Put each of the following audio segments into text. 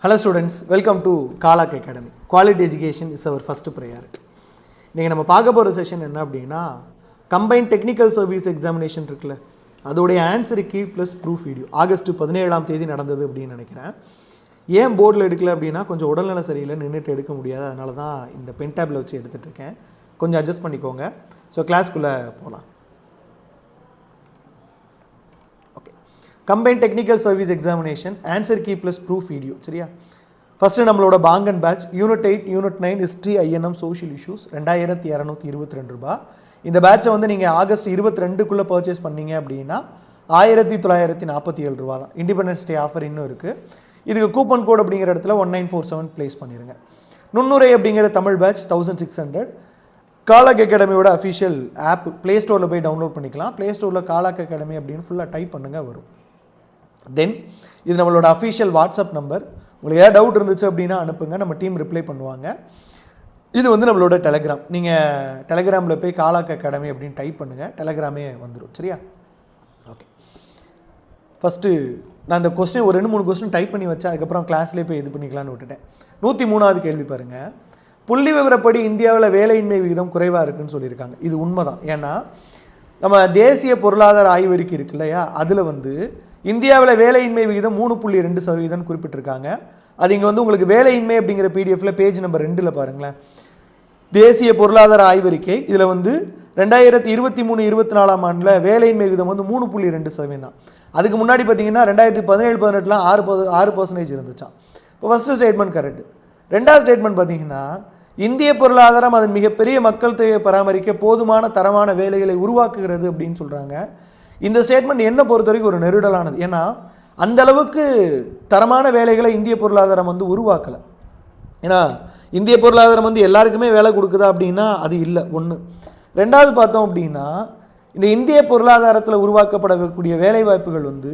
Hello students, welcome to Kalak Academy. Quality education is our first priority. நீங்கள் நம்ம பார்க்க போகிற செஷன் என்ன அப்படின்னா கம்பைன் டெக்னிக்கல் சர்வீஸ் எக்ஸாமினேஷன் இருக்குல்ல அதோடைய answer key plus proof video August 17ஆம் தேதி நடந்தது அப்படின்னு நினைக்கிறேன். ஏன் போர்டில் எடுக்கல அப்படின்னா கொஞ்சம் உடல்நல சரியில்லை, நின்றுட்டு எடுக்க முடியாது, அதனால தான் இந்த பென் டேப்பில் வச்சு எடுத்துகிட்ருக்கேன். கொஞ்சம் அட்ஜஸ்ட் பண்ணிக்கோங்க. ஸோ கிளாஸ்க்குள்ளே போகலாம். Combine technical service examination answer key plus proof video. சரியா? ஃபஸ்ட்டு நம்மளோட பாங்கன் batch unit 8 unit 9 history INM social issues 2222 ரூபா. இந்த பேட்சை வந்து நீங்கள் ஆகஸ்ட் 22க்குள்ளே பர்ச்சேஸ் பண்ணீங்க அப்படின்னா 1947 ரூபா தான். இண்டிபெண்டன்ஸ் டே ஆஃபர் இன்னும் இருக்குது. இதுக்கு கூப்பன் கோட் அப்படிங்கிற இடத்துல 1947 ப்ளேஸ் பண்ணிடுங்க. நுண்ணுரை அப்படிங்கிற Tamil batch 1600. காலாக் அகாடமியோட official app play ஸ்டோரில் போய் டவுன்லோட் பண்ணிக்கலாம். ப்ளே ஸ்டோரில் காலாக் அகாடமி அப்படின்னு ஃபுல்லாக டைப் பண்ணுங்கள், வரும். தென் இது நம்மளோட அஃபிஷியல் வாட்ஸ்அப் நம்பர். உங்களுக்கு ஏதாவது டவுட் இருந்துச்சு அப்படின்னா அனுப்புங்க, நம்ம டீம் ரிப்ளை பண்ணுவாங்க. இது வந்து நம்மளோட டெலகிராம். நீங்கள் டெலகிராமில் போய் காலாக் அகாடமி அப்படின்னு டைப் பண்ணுங்கள், டெலகிராமே வந்துடும். சரியா? ஓகே. ஃபஸ்ட்டு நான் இந்த கொஸ்டின் ஒரு 2-3 கொஸ்டின் டைப் பண்ணி வச்சேன், அதுக்கப்புறம் கிளாஸ்லேயே போய் இது பண்ணிக்கலான்னு விட்டுட்டேன். 103வது கேள்வி பாருங்கள். புள்ளி விவரப்படி இந்தியாவில் வேலையின்மை விகிதம் குறைவாக இருக்குதுன்னு சொல்லியிருக்காங்க. இது உண்மை தான். ஏன்னா நம்ம தேசிய பொருளாதார ஆய்வறிக்கை இருக்கு இல்லையா, அதில் வந்து இந்தியாவில் வேலையின்மை விகிதம் 3.2% குறிப்பிட்டிருக்காங்க. அது இங்கே வந்து உங்களுக்கு வேலையின்மை அப்படிங்கிற பிடிஎஃப்ல பேஜ் நம்பர் 2ல் பாருங்களேன். தேசிய பொருளாதார ஆய்வறிக்கை இதில் வந்து 2023-24 ஆண்டில் வேலையின்மை விகிதம் வந்து 3.2% தான். அதுக்கு முன்னாடி பார்த்தீங்கன்னா 2017-18 6% இருந்துச்சான். இப்போ ஃபஸ்ட்டு ஸ்டேட்மெண்ட் கரெக்டு. ரெண்டாவது ஸ்டேட்மெண்ட் பார்த்தீங்கன்னா இந்திய பொருளாதாரம் அதன் மிகப்பெரிய மக்கள் தொகையை பராமரிக்க போதுமான தரமான வேலைகளை உருவாக்குகிறது அப்படின்னு சொல்கிறாங்க. இந்த ஸ்டேட்மெண்ட் என்ன பொறுத்த வரைக்கும் ஒரு நெருடலானது. ஏன்னா அந்த அளவுக்கு தரமான வேலைகளை இந்திய பொருளாதாரம் வந்து உருவாக்கலை. ஏன்னா இந்திய பொருளாதாரம் வந்து எல்லாருக்குமே வேலை கொடுக்குதா அப்படின்னா அது இல்லை, ஒன்று. ரெண்டாவது பார்த்தோம் அப்படின்னா இந்த இந்திய பொருளாதாரத்தில் உருவாக்கப்படக்கூடிய வேலை வாய்ப்புகள் வந்து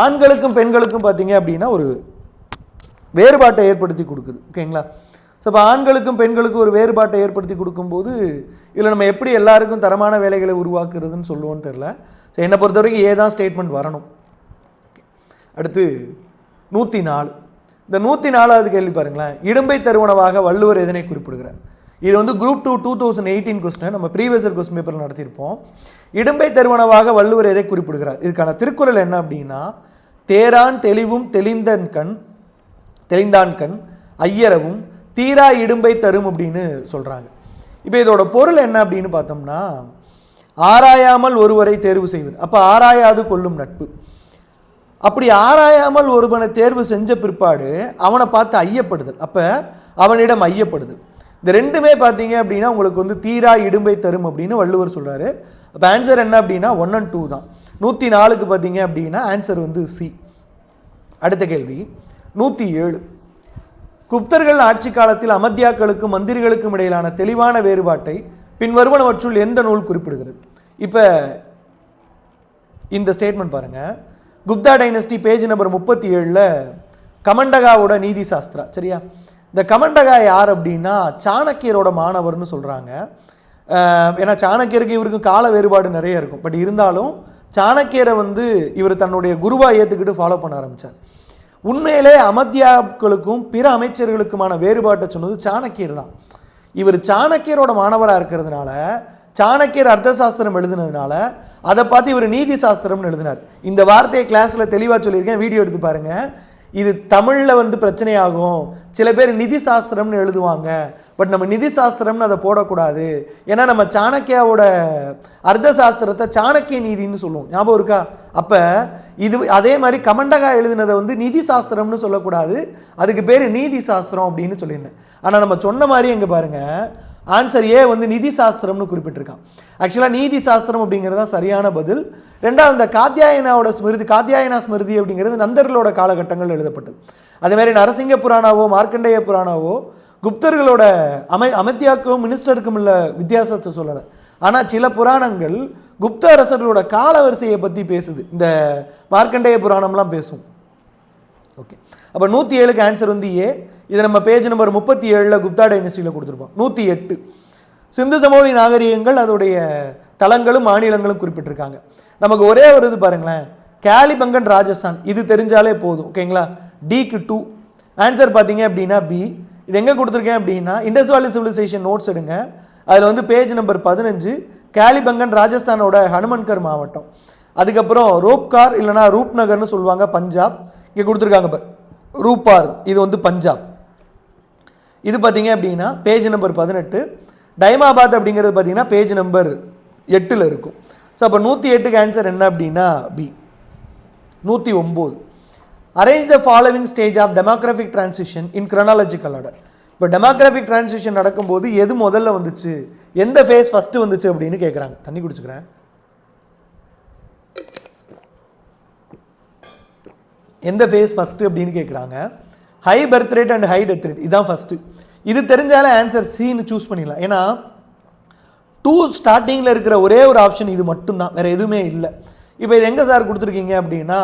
ஆண்களுக்கும் பெண்களுக்கும் பார்த்தீங்க அப்படின்னா ஒரு வேறுபாட்டை ஏற்படுத்தி கொடுக்குது. ஓகேங்களா? ஸோ இப்போ ஆண்களுக்கும் பெண்களுக்கும் ஒரு வேறுபாட்டை ஏற்படுத்தி கொடுக்கும்போது இதில் நம்ம எப்படி எல்லாருக்கும் தரமான வேலைகளை உருவாக்குறதுன்னு சொல்லுவோன்னு தெரில. ஸோ என்னை பொறுத்த வரைக்கும் ஏதான் ஸ்டேட்மெண்ட் வரணும். அடுத்து 104. இந்த 104வது கேள்வி பாருங்களேன். இடும்பை தருவனவாக வள்ளுவர் எதனை குறிப்பிடுகிறார்? இது வந்து குரூப் 2 2018 கொஸ்டின், நம்ம ப்ரீவியஸ் இயர் கொஸ்டின் பேப்பரில் நடத்தியிருப்போம். இடும்பை தருவனவாக வள்ளுவர் எதை குறிப்பிடுகிறார்? இதுக்கான திருக்குறள் என்ன அப்படின்னா தேரான் தெளிவும் தெளிந்தான் கண் ஐயரவும் தீரா இடும்பை தரும் அப்படின்னு சொல்கிறாங்க. இப்போ இதோட பொருள் என்ன அப்படின்னு பார்த்தோம்னா ஆராயாமல் ஒருவரை தேர்வு செய்வது. அப்போ ஆராயாது கொள்ளும் நட்பு. அப்படி ஆராயாமல் ஒருவனை தேர்வு செஞ்ச பிற்பாடு அவனை பார்த்து ஐயப்படுதல், அப்போ அவனிடம் ஐயப்படுதல். இந்த ரெண்டுமே பார்த்தீங்க அப்படின்னா உங்களுக்கு வந்து தீரா இடும்பை தரும் அப்படின்னு வள்ளுவர் சொல்கிறாரு. அப்போ ஆன்சர் என்ன அப்படின்னா 1 and 2 தான். 104க்கு பார்த்தீங்க அப்படின்னா ஆன்சர் வந்து சி. அடுத்த கேள்வி 107. குப்தர்கள் ஆட்சி காலத்தில் அமத்தியாக்களுக்கும் மந்திரிகளுக்கும் இடையிலான தெளிவான வேறுபாட்டை பின்வருவனவற்றுள் எந்த நூல் குறிப்பிடுகிறது? இப்போ இந்த ஸ்டேட்மெண்ட் பாருங்கள். குப்தா டைனஸ்டி பேஜ் நம்பர் 37ல் கமண்டகாவோட நீதி சாஸ்திரா. சரியா? இந்த கமண்டகா யார் அப்படின்னா சாணக்கியரோட மாணவர்னு சொல்கிறாங்க. ஏன்னா சாணக்கியருக்கு இவருக்கு கால வேறுபாடு நிறைய இருக்கும். பட் இருந்தாலும் சாணக்கியரை வந்து இவர் தன்னுடைய குருவாக ஏற்றுக்கிட்டு ஃபாலோ பண்ண ஆரம்பித்தார். உண்மையிலே அமத்தியாக்களுக்கும் பிற அமைச்சர்களுக்குமான வேறுபாட்டை சொன்னது சாணக்கியர் தான். இவர் சாணக்கியரோட மாணவராக இருக்கிறதுனால சாணக்கியர் அர்த்த சாஸ்திரம் எழுதுனதுனால அதை பார்த்து இவர் நீதி சாஸ்திரம்னு எழுதினார். இந்த வார்த்தையை கிளாஸில் தெளிவாக சொல்லியிருக்கேன், வீடியோ எடுத்து பாருங்கள். இது தமிழில் வந்து பிரச்சனையாகும். சில பேர் நிதி சாஸ்திரம்னு எழுதுவாங்க, பட் நம்ம நிதி சாஸ்திரம்னு அதை போடக்கூடாது. ஏன்னா நம்ம சாணக்கியாவோட அர்த்த சாஸ்திரத்தை சாணக்கிய நீதினு சொல்லுவோம், ஞாபகம் இருக்கா? அப்போ இது அதே மாதிரி கமண்டகா எழுதினதை வந்து நிதி சாஸ்திரம்னு சொல்லக்கூடாது, அதுக்கு பேர் நீதி சாஸ்திரம் அப்படின்னு சொல்லியிருந்தேன். ஆனால் நம்ம சொன்ன மாதிரி எங்கே பாருங்கள், ஆன்சர் ஏ வந்து நிதி சாஸ்திரம்னு குறிப்பிட்டிருக்கான். ஆக்சுவலாக நீதி சாஸ்திரம் அப்படிங்கிறது தான் சரியான பதில். ரெண்டாவது இந்த காத்தியாயனா ஸ்மிருதி அப்படிங்கிறது நந்தர்களோட காலகட்டங்கள் எழுதப்பட்டது. அதேமாதிரி நரசிங்க புராணாவோ மார்க்கண்டேய புராணாவோ குப்தர்களோட அமத்தியாக்கும் மினிஸ்டருக்கும் உள்ள வித்தியாசத்தை சொல்லலை. ஆனால் சில புராணங்கள் குப்த அரசர்களோட கால வரிசையை பற்றி பேசுது. இந்த மார்க்கண்டேய புராணம்லாம் பேசும். ஓகே. அப்போ 107க்கு ஆன்சர் வந்து ஏ. இதை நம்ம பேஜ் நம்பர் 37ல் குப்தா டைனஸ்டியில் கொடுத்துருப்போம். 108. சிந்து சமவெளி நாகரிகங்கள் அதோடைய தலங்களும் மாநிலங்களும் குறிப்பிட்டிருக்காங்க. நமக்கு ஒரே ஒரு இது பாருங்களேன், கேலிபங்கன் ராஜஸ்தான், இது தெரிஞ்சாலே போதும். ஓகேங்களா? டிக்கு 2, ஆன்சர் பார்த்தீங்க அப்படின்னா பி. இது எங்கே கொடுத்துருக்கேன் அப்படின்னா இண்டஸ் வேலி சிவிலைசேஷன் நோட்ஸ் எடுங்க. அதில் வந்து பேஜ் நம்பர் 15 கேலிபங்கன் ராஜஸ்தானோட ஹனுமன்கர் மாவட்டம். அதுக்கப்புறம் ரோப்கார் இல்லைனா ரூப்நகர்னு சொல்லுவாங்க பஞ்சாப். இங்கே கொடுத்துருக்காங்க ரூப்பார், இது வந்து பஞ்சாப். இது பார்த்தீங்க அப்படின்னா பேஜ் நம்பர் 18. டைமாபாத் அப்படிங்கிறது பார்த்தீங்கன்னா பேஜ் நம்பர் 8 இருக்கும். ஸோ அப்போ 108க்கு ஆன்சர் என்ன அப்படின்னா B. 109 arrange the following stage of demographic transition in chronological order. இப்போ டெமோக்ராஃபிக் டிரான்சிஷன் நடக்கும்போது எது முதல்ல வந்துச்சு, எந்த ஃபேஸ் ஃபஸ்ட்டு வந்துச்சு அப்படின்னு கேட்குறாங்க. தண்ணி குடிச்சுக்கிறேன். எந்த ஃபேஸ் ஃபஸ்ட்டு அப்படின்னு கேட்குறாங்க. High birth rate and high death rate இதுதான் ஃபஸ்ட்டு. இது தெரிஞ்சாலே ஆன்சர் சின்னு சூஸ் பண்ணிடலாம். ஏன்னா 2 ஸ்டார்டிங்கில் இருக்கிற ஒரே ஒரு ஆப்ஷன் இது மட்டும்தான், வேறு எதுவுமே இல்லை. இப்போ இது எங்கே சார் கொடுத்துருக்கீங்க அப்படின்னா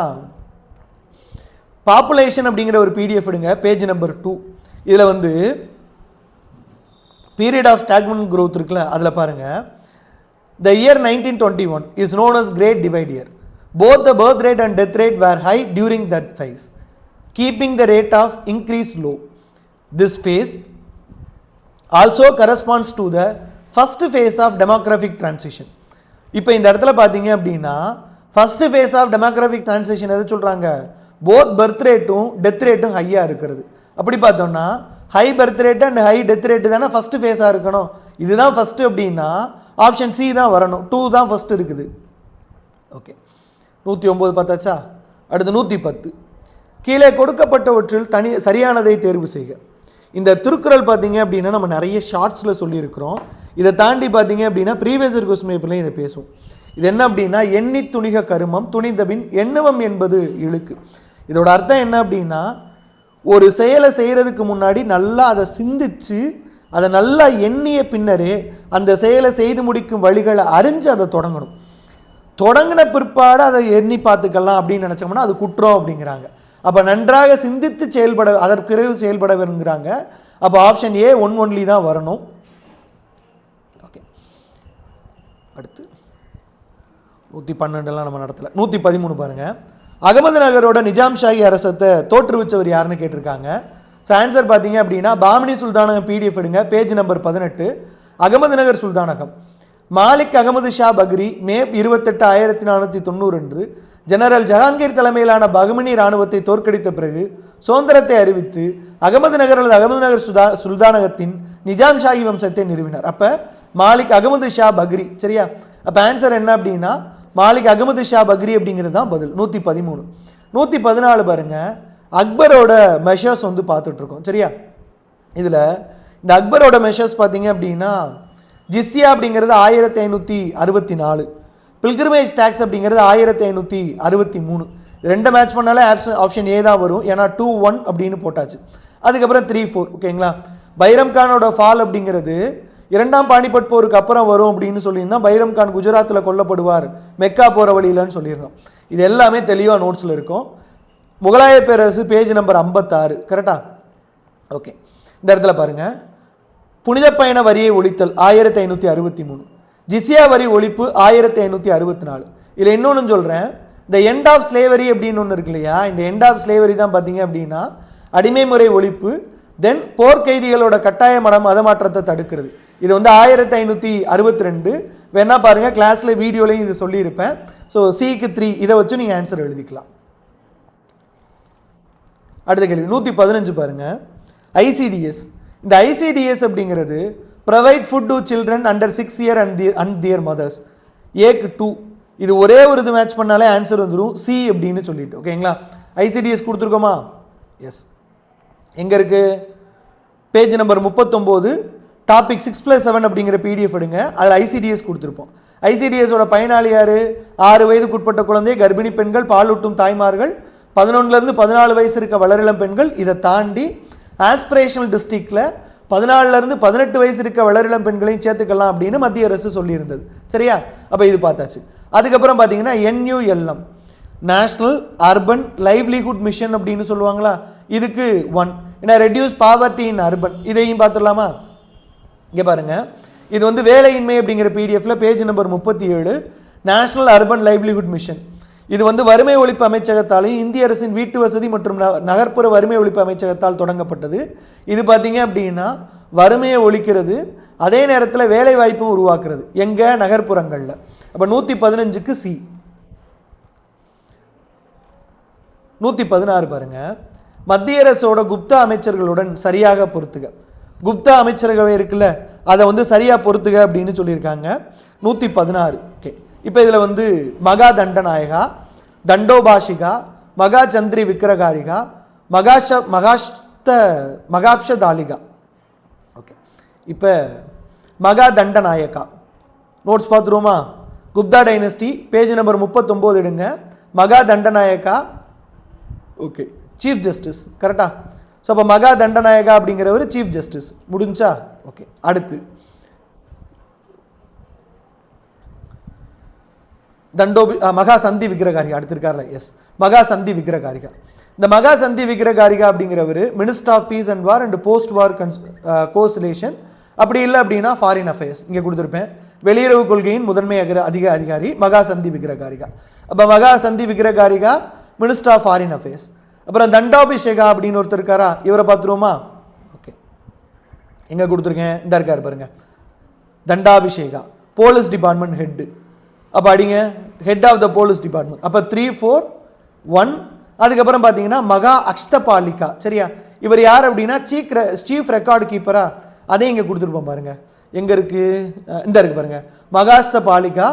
பாப்புலேஷன் அப்படிங்கிற ஒரு பிடிஎஃப் எடுங்க, பேஜ் நம்பர் 2. இதில் வந்து பீரியட் ஆஃப் ஸ்டாக்னன்ட் growth இருக்குல்ல, அதில் பாருங்கள். The year 1921 is known as great divide year. Both the birth rate and death rate were high during that phase, keeping the rate of increase low. This phase also corresponds to the first phase of demographic transition. இப்போ இந்த இடத்துல பார்த்தீங்க அப்படின்னா first phase of demographic transition எதை சொல்கிறாங்க, both birth ரேட்டும் death ரேட்டும் ஹையாக இருக்கிறது. அப்படி பார்த்தோம்னா high birth rate and high death rate தானே ஃபஸ்ட்டு ஃபேஸாக இருக்கணும். இதுதான் ஃபஸ்ட்டு அப்படின்னா ஆப்ஷன் சி தான் வரணும். 2 தான் ஃபஸ்ட்டு இருக்குது. ஓகே, 109 பார்த்தாச்சா. அடுத்து 110. கீழே கொடுக்கப்பட்டவற்றில் சரியானதை தேர்வு செய்க. இந்த திருக்குறள் பார்த்தீங்க அப்படின்னா நம்ம நிறைய ஷார்ட்ஸில் சொல்லியிருக்கிறோம். இதை தாண்டி பார்த்தீங்க அப்படின்னா ப்ரீவியஸ் இயர் கொஸ்டின் பேப்பர்லையும் இதை பேசுவோம். இது என்ன அப்படின்னா எண்ணி துணிக கருமம் துணிந்தபின் எண்ணுவம் என்பது இழுக்கு. இதோட அர்த்தம் என்ன அப்படின்னா ஒரு செயலை செய்கிறதுக்கு முன்னாடி நல்லா அதை சிந்திச்சு அதை நல்லா எண்ணிய பின்னரே அந்த செயலை செய்து முடிக்கும் வழிகளை அறிஞ்சு அதை தொடங்கணும். தொடங்கின பிற்பாடு அதை எண்ணி பார்த்துக்கலாம் அப்படின்னு நினச்சோம்னா அது குற்றம் அப்படிங்கிறாங்க. அப்போ நன்றாக சிந்தித்து செயல்பட அதற்கு செயல்பட வருங்கிறாங்க. அப்போ ஆப்ஷன் ஏ 1 ஒன்லி தான் வரணும். ஓகே, அடுத்து 112 நம்ம நடத்தல. 113 பாருங்கள். அகமது நகரோட நிஜாம் ஷாஹி அரசத்தை தோற்றுவிச்சவர் யாருன்னு கேட்டிருக்காங்க. ஸோ ஆன்சர் பார்த்தீங்க அப்படின்னா பாமினி சுல்தானகம் பிடிஎஃப் எடுங்க, பேஜ் நம்பர் 18. அகமது நகர் சுல்தானகம் மாலிக் அகமது ஷா பக்ரி மே 28, 1490 அன்று ஜெனரல் ஜஹாங்கீர் தலைமையிலான பஹ்மனி இராணுவத்தை தோற்கடித்த பிறகு சுதந்திரத்தை அறிவித்து அகமது நகர் அல்லது அகமது நகர் சுல்தானகத்தின் நிஜாம் ஷாஹி வம்சத்தை நிறுவினார். அப்போ மாலிக் அகமது ஷா பக்ரி, சரியா? அப்போ ஆன்சர் என்ன அப்படின்னா மாலிக் அகமது ஷா பக்ரி அப்படிங்கிறது தான் பதில். 113. 114 பாருங்கள். அக்பரோட மெஷர்ஸ் வந்து பார்த்துட்ருக்கோம், சரியா? இதில் இந்த அக்பரோட மெஷர்ஸ் பார்த்தீங்க அப்படின்னா ஜிஸ்யா அப்படிங்கிறது 1564, பில்கிரிமேஜ் டேக்ஸ் அப்படிங்கிறது 1563. ரெண்டு மேட்ச் பண்ணாலே ஆப்ஷன் ஏ தான் வரும், ஏன்னா 2-1 அப்படின்னு போட்டாச்சு. அதுக்கப்புறம் 3-4, ஓகேங்களா? பைரம் கானோட ஃபால் அப்படிங்கிறது 2ஆம் பானிபட் போருக்கு அப்புறம் வரும் அப்படின்னு சொல்லியிருந்தோம். பைரம் கான் குஜராத்தில் கொல்லப்படுவார் மெக்கா போகிற வழியிலன்னு சொல்லியிருந்தோம். இது எல்லாமே தெளிவாக நோட்ஸில் இருக்கும். முகலாய பேரரசு பேஜ் நம்பர் 56, கரெக்டா? ஓகே, இந்த இடத்துல பாருங்கள். புனித பயண வரியை ஒழித்தல் 1563, ஜிசியா வரி ஒழிப்பு 1564. இதில் இன்னொன்று சொல்கிறேன், இந்த எண்ட் ஆஃப் ஸ்லேவரி அப்படின்னு ஒன்று இருக்கு இல்லையா? இந்த எண்ட் ஆஃப் ஸ்லேவரி தான் பார்த்தீங்க அப்படின்னா அடிமை முறை ஒழிப்பு, தென் போர்க்கைதிகளோட கட்டாய மதமாற்றத்தை தடுக்கிறது. இது வந்து 1562. வேணா பாருங்கள், கிளாஸில் வீடியோலையும் இது சொல்லியிருப்பேன். ஸோ சிக்கு 3 இதை வச்சு நீங்கள் ஆன்சர் எழுதிக்கலாம். அடுத்த கேள்வி 115 பாருங்கள். ஐசிடிஎஸ். இந்த ஐசிடிஎஸ் அப்படிங்கிறது provide food to children under 6 year and their mothers. ஏக்கு 2. இது ஒரே ஒரு இது மேட்ச் பண்ணாலே ஆன்சர் வந்துடும் சி அப்படின்னு சொல்லிட்டு, ஓகேங்களா? ஐசிடிஎஸ் கொடுத்துருக்கோமா? எஸ். எங்கே இருக்குது? பேஜ் நம்பர் 39, டாபிக் 6+7 அப்படிங்கிற பிடிஎஃப் எடுங்க. அதில் ஐசிடிஎஸ் கொடுத்துருப்போம். ஐசிடிஎஸோட பயனாளி யார்? 6 வயதுக்குட்பட்ட குழந்தை, கர்ப்பிணி பெண்கள், பாலூட்டும் தாய்மார்கள், 11லேருந்து 14 வயசு இருக்க வளரிளம் பெண்கள். இதை தாண்டி ஆஸ்பிரேஷனல் டிஸ்ட்ரிக்டில் 14லேருந்து 18 வயசு இருக்க வளரிளம் பெண்களையும் சேர்த்துக்கலாம் அப்படின்னு மத்திய அரசு சொல்லியிருந்தது, சரியா? அப்போ இது பார்த்தாச்சு. அதுக்கப்புறம் பார்த்தீங்கன்னா NULM, national urban livelihood mission அப்படின்னு சொல்லுவாங்களா, இதுக்கு 1. ஏன்னா ரெடியூஸ் பாவர்ட்டி இன் அர்பன், இதையும் பார்த்துடலாமா? இங்கே பாருங்கள், இது வந்து வேலையின்மை அப்படிங்கிற பிடிஎஃப்ல page number 37, national urban livelihood mission. இது வந்து வறுமை ஒழிப்பு அமைச்சகத்தாலையும் இந்திய அரசின் வீட்டு வசதி மற்றும் நகர்ப்புற வறுமை ஒழிப்பு அமைச்சகத்தால் தொடங்கப்பட்டது. இது பார்த்தீங்க அப்படின்னா வறுமையை ஒழிக்கிறது, அதே நேரத்தில் வேலை வாய்ப்பும் உருவாக்குறது. எங்கே? நகர்ப்புறங்களில். அப்போ 115க்கு சி. 116 பாருங்க, மத்திய அரசோட குப்தா அமைச்சர்களுடன் சரியாக பொறுத்துக. குப்தா அமைச்சரவை இருக்குல்ல, அதை வந்து சரியாக பொறுத்துக அப்படின்னு சொல்லியிருக்காங்க. 116. ஓகே, இப்போ இதில் வந்து மகா தண்டநாயகா, தண்டோபாஷிகா, மகா சந்திரி விக்கிரகாரிகா, மகாப்ஷதாலிகா. ஓகே, இப்போ மகா தண்டநாயகா நோட்ஸ் பார்த்துருவோமா? குப்தா டைனஸ்டி பேஜ் நம்பர் 39 எடுங்க. மகா தண்டநாயகா, ஓகே, சீஃப் ஜஸ்டிஸ். கரெக்டா? ஸோ அப்போ மகா தண்டநாயகா அப்படிங்கிறவர் சீஃப் ஜஸ்டிஸ். முடிஞ்சா? ஓகே. அடுத்து மகா சந்தி விக்கிரகாரிகா அடுத்து இருக்கார்ல, எஸ், மகா சந்தி விக்கிரகாரிகா. இந்த மகா சந்தி விக்கிரகாரிகா அப்படிங்கிறவர் minister of peace and war and post war conciliation, அப்படி இல்லை அப்படின்னா ஃபாரின் அஃபேர்ஸ். இங்கே கொடுத்துருப்பேன். வெளியுறவு கொள்கையின் முதன்மை அதிகாரி மகா சந்தி விக்கிரகாரிகா. அப்போ மகா சந்தி விக்கிரகாரிகா மினிஸ்டர் ஆஃப் ஃபாரின் அஃபேர்ஸ். அப்புறம் தண்டாபிஷேகா அப்படின்னு ஒருத்தர் இருக்காரா, இவரை பார்த்துருவோமா? ஓகே, எங்கே கொடுத்துருக்கேன்? இந்த இருக்கார் பாருங்க, தண்டாபிஷேகா, போலீஸ் டிபார்ட்மெண்ட் ஹெட்டு. அப்போ அடிங்க, head of the police department. அப்போ 3, 4, 1. அதுக்கப்புறம் பார்த்தீங்கன்னா மகா அக்ஷ்தபாலிகா. சரியா? இவர் யார் அப்படின்னா சீஃப் ரெக்கார்டு கீப்பரா. அதையும் இங்கே கொடுத்துருப்போம் பாருங்க. எங்கே இருக்குது? இந்த இருக்கு பாருங்க, மகாஸ்தபாலிகா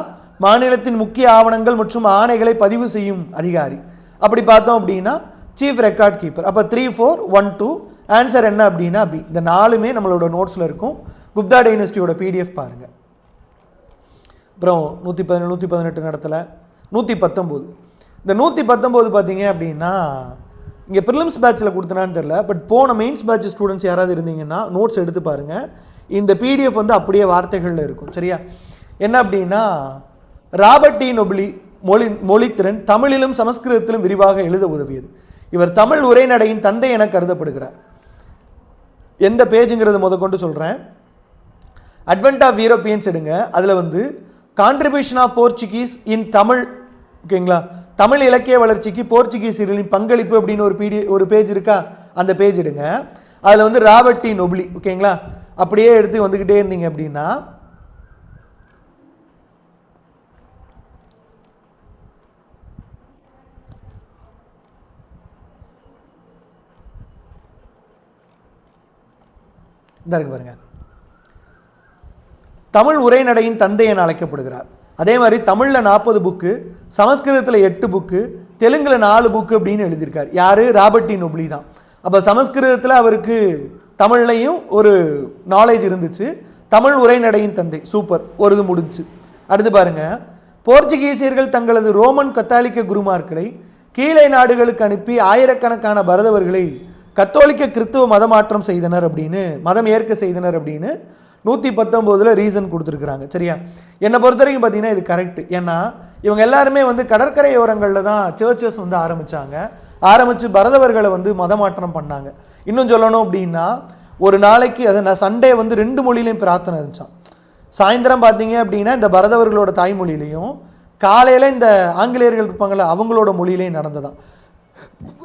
மாநிலத்தின் முக்கிய ஆவணங்கள் மற்றும் ஆணைகளை பதிவு செய்யும் அதிகாரி. அப்படி பார்த்தோம் அப்படின்னா சீஃப் ரெக்கார்ட் கீப்பர். அப்போ 3, 4, 1, 2. ஆன்சர் என்ன அப்படின்னா பி. இந்த 4மே நம்மளோட நோட்ஸில் இருக்கும். குப்தா டைனஸ்டியோட பிடிஎஃப் பாருங்கள். அப்புறம் 117, 118 நடத்தலை. 119. இந்த 119 பார்த்தீங்க அப்படின்னா இங்கே ப்ரிலிம்ஸ் பேட்சில் கொடுத்தனான்னு தெரில, பட் போன மெயின்ஸ் பேட்ச் ஸ்டூடெண்ட்ஸ் யாராவது இருந்தீங்கன்னா நோட்ஸ் எடுத்து பாருங்கள். இந்த பிடிஎஃப் வந்து அப்படியே வார்த்தைகளில் இருக்கும். சரியா? என்ன அப்படின்னா ராபர்ட் டி நொபிலி மொழித்திறன் தமிழிலும் சமஸ்கிருதத்திலும் விரிவாக எழுத உதவியது. இவர் தமிழ் உரைநடையின் தந்தை என கருதப்படுகிறார். எந்த பேஜுங்கிறது முதற்கொண்டு சொல்கிறேன். அட்வென்ட் ஆஃப் யூரோப்பியன்ஸ் எடுங்க. அதில் வந்து contribution of Portuguese in Tamil, ஓகேங்களா, தமிழ் இலக்கிய வளர்ச்சிக்கு போர்ச்சுகீசியர்களின் பங்களிப்பு அப்படின்னு ஒரு பேஜ் இருக்கா, அந்த பேஜ் எடுங்க. அதில் வந்து ராபர்ட் டி நொபிலி, ஓகேங்களா, அப்படியே எடுத்து வந்துக்கிட்டே இருந்தீங்க அப்படின்னா இந்த இருக்கு பாருங்க, தமிழ் உரைநடையின் தந்தை என அழைக்கப்படுகிறார். அதே மாதிரி தமிழில் 40 புக்கு, சமஸ்கிருதத்தில் 8 புக்கு, தெலுங்கில் 4 புக்கு அப்படின்னு எழுதியிருக்கார். யார்? ராபர்ட் டி நொபிலி தான். அப்போ சமஸ்கிருதத்தில் அவருக்கு தமிழ்லையும் ஒரு நாலேஜ் இருந்துச்சு. தமிழ் உரைநடையின் தந்தை, சூப்பர், ஒரு இது முடிஞ்சு. அடுத்து பாருங்க, போர்ச்சுகீசியர்கள் தங்களது ரோமன் கத்தாலிக்க குருமார்களை கீழே நாடுகளுக்கு அனுப்பி ஆயிரக்கணக்கான பரதவர்களை கத்தோலிக்க கிறிஸ்துவ மதமாற்றம் செய்தனர் அப்படின்னு, மதம் ஏற்க செய்தனர் அப்படின்னு 119 ரீசன் கொடுத்துருக்குறாங்க. சரியா? என்னை பொறுத்த வரைக்கும் பார்த்தீங்கன்னா இது கரெக்ட். ஏன்னா இவங்க எல்லாருமே வந்து கடற்கரையோரங்களில் தான் சர்ச்சஸ் வந்து ஆரம்பித்து பரதவர்களை வந்து மதமாற்றம் பண்ணாங்க. இன்னும் சொல்லணும் அப்படின்னா ஒரு நாளைக்கு அதை நான் சண்டே வந்து 2 மொழியிலையும் பிரார்த்தனை இருந்துச்சான். சாயந்தரம் பார்த்தீங்க அப்படின்னா இந்த பரதவர்களோட தாய்மொழியிலையும், காலையில் இந்த ஆங்கிலேயர்கள் இருப்பாங்களே அவங்களோட மொழியிலையும் நடந்ததான்.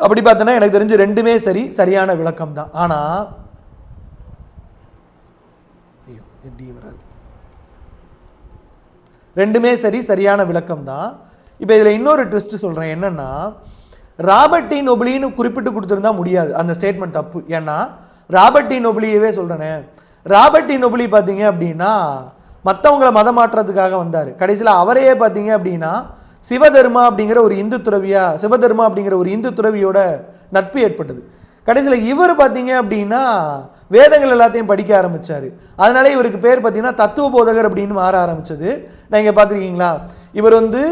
அப்படி பார்த்தோன்னா எனக்கு தெரிஞ்சு 2மே சரியான விளக்கம் தான். ஆனால் எப்படி வராது, 2மே சரியான விளக்கம் தான். இப்போ இதில் இன்னொரு ட்விஸ்ட் சொல்கிறேன். என்னன்னா ராபர்ட் டி நொபிலின்னு குறிப்பிட்டு கொடுத்துருந்தா முடியாது, அந்த ஸ்டேட்மெண்ட் தப்பு. ஏன்னா ராபர்ட் டி நொபிலியவே சொல்கிறேனே, ராபர்ட் டி நொபிலி பார்த்தீங்க அப்படின்னா மற்றவங்களை மதம் மாற்றத்துக்காக வந்தார். கடைசியில் அவரையே பார்த்தீங்க அப்படின்னா சிவதர்மா அப்படிங்கிற ஒரு இந்து துறவியோட நட்பு ஏற்பட்டது. கடைசியில் இவர் பார்த்தீங்க அப்படின்னா வேதங்கள் எல்லாத்தையும் படிக்க ஆரம்பித்தார். அதனால இவருக்கு பேர் பார்த்தீங்கன்னா தத்துவ போதகர் அப்படின்னு மாற ஆரம்பித்தது. நான் இங்கே பார்த்துருக்கீங்களா, இவர் வந்து